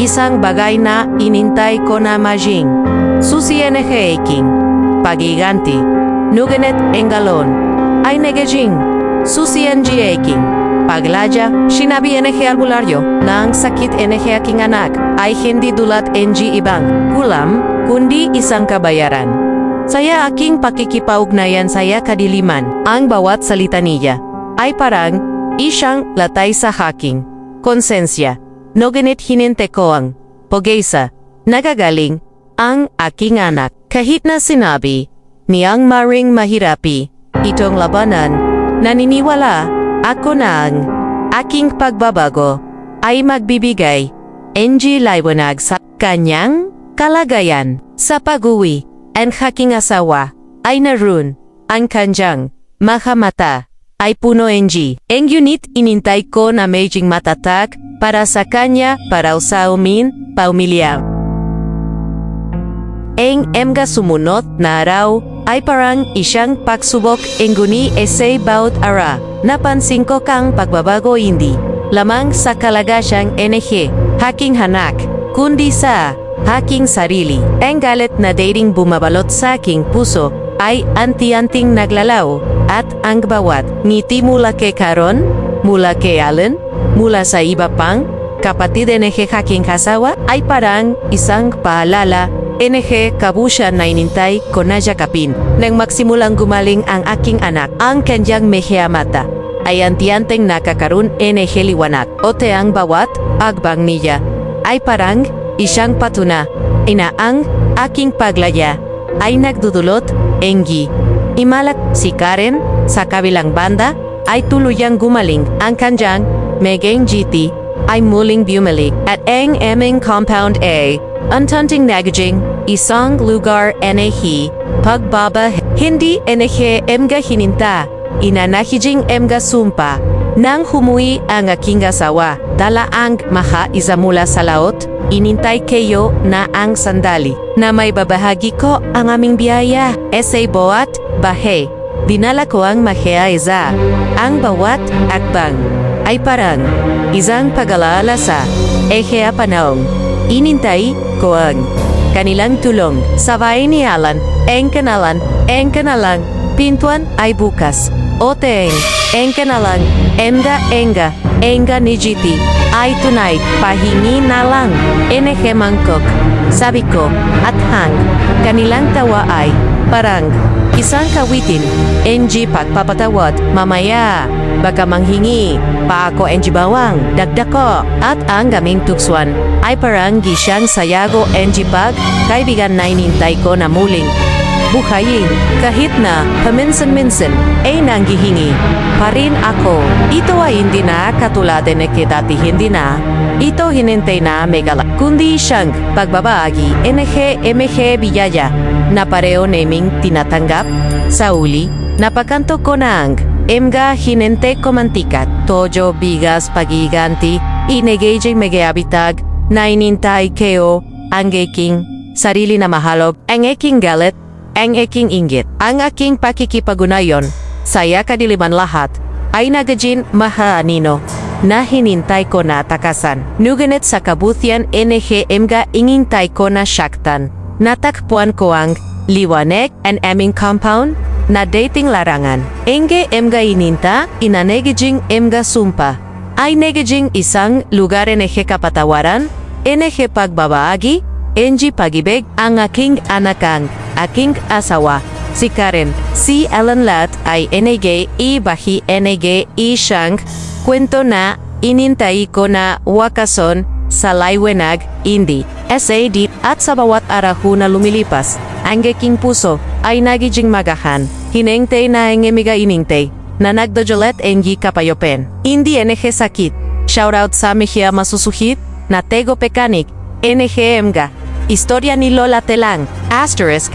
S1: Isang bagay na inintay ko na maging. Susi NG aking pagiganti. Nuganet engalon. Ay negajing. Susi NG aking paglaja, sinabi NG albularyo na ang sakit NG aking anak ay hindi dulot NG ibang kulam kundi isang kabayaran. Saya aking pakikipaugnayan saya kadiliman. Ang bawat salita niya ay parang isang latay sa aking konsensya. Noganit hininte ko ang pogesa. Nagagaling ang aking anak. Kahit na sinabi niyang maring mahirapi itong labanan, naniniwala ako na ang aking pagbabago ay magbibigay NG liwanag sa kanyang kalagayan. Sa pag-uwi, ang aking asawa ay naroon. Ang kanyang mga mata ay puno NG. Ang unit inintay ko na medjing matatag para sa kanya para sa umin paumilya. Ang mga sumunod na araw ay parang isang pagsubok enguni esay bawat ara. Napansin ko kang pagbabago hindi lamang sa kalagasyang enerhe, haking hanak, kundi sa haking sarili. Ang galit na dating bumabalot sa aking puso ay anti-anting naglalaw at ang bawat ngiti mula kay Karon, mula kay Allen, mula sa iba pang kapatid enerhe haking kasawa ay parang isang paalala. NG kabusya na inintay ko na yakapin. Nang magsimulang gumaling ang aking anak, ang kanyang mehea mata ay anti-anteng nakakaroon NG liwanag. Ote ang bawat agbang niya ay parang isang patuna. Ina ang aking paglaya ay nagdudulot NG. Imalak si Karen sa kabilang banda ay tuluyang gumaling. Ang kanyang megeng GT ay muling bumalik at ang aming compound A. Untunting nagajing, isang lugar enehi, pagbaba, hindi enehe emga hininta, inanahijing emga sumpa, nang humui ang aking asawa, dala ang maha isa mula sa laot, inintay kayo na ang sandali, na may babahagi ko ang aming biyaya, esay boat, bahe, dinala ko ang mahea isa, ang bawat akbang, ay parang, isang pag-alala sa, ehea panahong, inintay ko ang kanilang tulong. Sabay ni Alan, ang kanalang, pintuan ay bukas. Oteeng, ang kanalang, enga ni GT, ay tunay, pahingi na lang. NG mangkok, sabi ko, at hang, kanilang tawa ay, parang, isang kawitin, NG pagpapatawad, mamaya, baka manghingi, pa ako NG bawang, dagdako, at ang gaming tuksuan, ay parang gisyang sayago NG pag, kaibigan na inintay ko na muling, buhayin, kahit na, paminsan-minsan, ay nanggihingi, pa rin ako, ito ay hindi na katulad na dati hindi na, ito hinintay na megala, kundi siyang, pagbabaagi, MG biyaya, na pareho naming tinatanggap, sa uli, napakanto ko na ang, emga hinente ko mantikat, tojo bigas pagiganti, inegejeng megeabitag, na inintay kayo, ang aking sarili na mahalog, ang aking galit, ang aking inggit, ang aking pakikipagunayon, saya kadiliman lahat, ay nagajin mahaanino, na hinintay ko na takasan. Nuganit sa kabutyan NG emga ingintay ko na syaktan, natakpuan ko ang liwanag and aming compound, na dating larangan. Enge emga ininta, inanegijing emga sumpa. Ay negijing isang lugar NG kapatawaran, NG pagbabaagi, NG pagibig, ang aking anakang, aking asawa, si Karen, si Alan Lat ay NG ibahi NG isang kwento na inintay ko na wakason sa liwanag, hindi. SAD at sa bawat araw na lumilipas, ang aking puso ay nagijing magahan. Hinengtay na ang emiga iningtay, na nagdojolet engi kapayopen. Hindi NG sakit. Shoutout sa Mejia masusuhit, na tego pekanik, NG emga. Istorya ni Lola Telang, asterisk,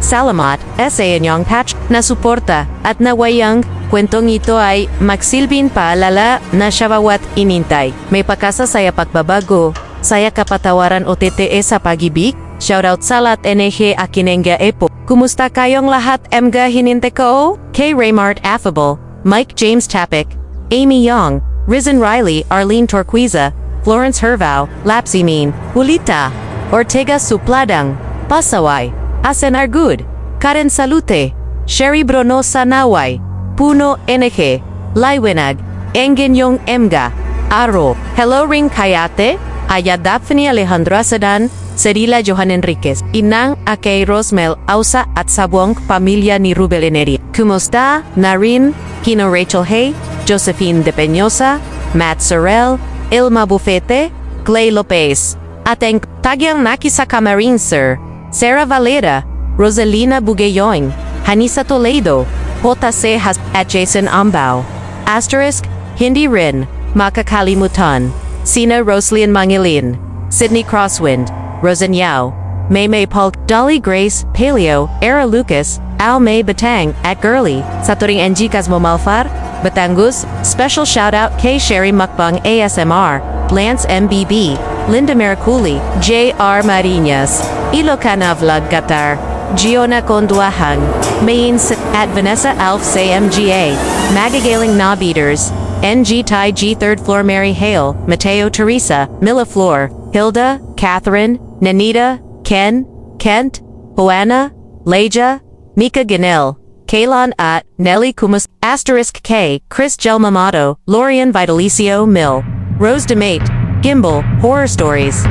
S1: salamat, sa inyong patch, na suporta, at nawayang, kwentong ito ay magsilbing paalala na siya bawat inintay. May pagkasa saya pagbabago, saya kapatawaran o TTE sa pag-ibig, shoutout sa lahat NG akinengga epo. Kumusta kayong lahat emga hininte ko? K. Raymart Affable, Mike James Tapik, Amy Young, Risen Riley, Arlene Torquiza, Florence Hervao, Lapsi Min, Ulita, Ortega Supladang, Pasaway, Asen Argud, Karen Salute, Sherry Bronosa Naway, Puno NG, Liwanag, Engenyong Emga, Aro, Hello Ring Kayate, Aya Daphne Alejandra Sedan, Serila Johan Enriquez, inang Akay Rosmel, Ausa at sa buong pamilya ni Rubel Eneri. Kumusta na rin kino Rachel Hay, Josephine De Peñosa, Matt Sorrell, Ilma Bufete, Clay Lopez, at ang tagyang nakisa kamarin sir, Sarah Valera, Rosalina Bugayoing, Hanisa Toledo, J.C. Has at Jason Ambao. Asterisk, hindi rin makakalimutan sina Roslyn Mangilin, Sydney Crosswind, Rosen Yao, Maymay Paul, Dolly Grace, Paleo, Era Lucas, Al May Batang, at Girly, sa turing NG Casmo Malfar, Batangus. Special shoutout kay Sherry Mukbang ASMR, Lance MBB, Linda Merculi, J.R. Marinas, Ilocana Vlog Qatar, Giona Conduahang, Mains at Vanessa Alf Say MGA, Magagaling Knobbeaters, NG Tai G 3rd Floor Mary Hale, Mateo Teresa, Mila Floor, Hilda, Catherine, Nanita, Ken, Kent, Joanna, Leja, Mika Ganel, Kaylon at Nelly Kumus, Asterisk K, Chris Gelmamato, Lorian Vitalicio Mill, Rose DeMate, Gimbal, Horror Stories,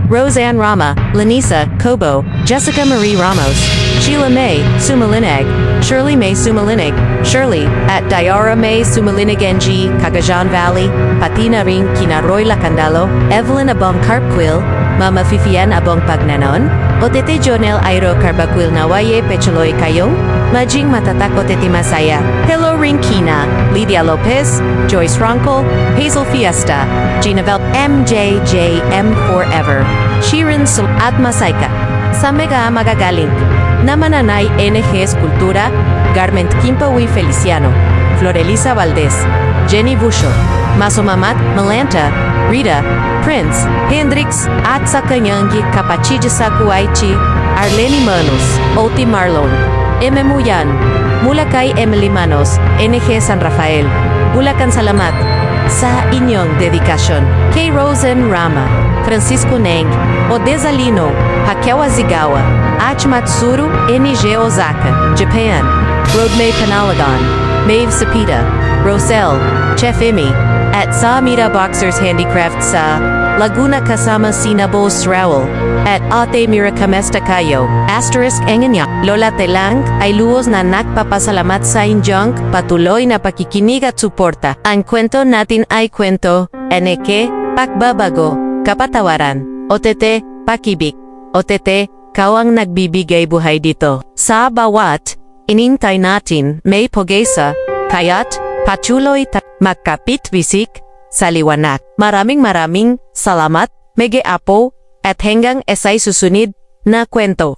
S1: Roseanne Rama, Lanisa, Kobo, Jessica Marie Ramos, Sheila May, Sumalineg, Shirley May Sumalinig, Shirley, at Diara May Sumalinig NG, Cagayan Valley, Patina Ring Kinaroy Lacandalo, Evelyn Abong Carpquil, Mama Fifian Abong Pagnanon, Otete Jonel Airo Carbaquil Nawaye Pechuloy Kayong, Majing Matatak Otete Masaya, Hello Rinkina, Lydia Lopez, Joyce Ronco, Hazel Fiesta, Ginavel, MJJM Forever, Shirin Sul at Masaika, Samega Magagaling, Namananay NG Escultura, Garment Kimpawi Feliciano, Florelisa Valdez, Jenny Busho, Masomamat, Malanta, Rita, Prince, Hendrix, at sa kanyang kapatid sa Kuwaichi, Arlene Manos, Oti Marlon, Ememuyan, mula kay Emily Manos, NG San Rafael, Bulacan Salamat, sa inyong dedikasyon, kay Rosen Rama, Francisco Neng, Odezalino, Hakewa Zigawa, Achmatsuru, NG Osaka, Japan, Roadmay Panalagon, Maeve Sapita, Rosel, Chef Imi, at sa Mira Boxers Handicraft sa Laguna kasama sina Boss Raul, at Ate Mira Kamesta Kayo, asterisk enganya, Lola Telang, ay luos na nagpapasalamat sa inyong patuloy na pakikinig at suporta. Ang kwento natin ay kwento, NK, Pakbabago, Kapatawaran, OTT, Pakibik, OTT, kawang nagbibigay buhay dito. Sa bawat inintay natin may pogesa, kaya't patuloy magkapit bisik sa liwanag. Maraming salamat, Mege Apo, at hanggang esay susunod na kwento.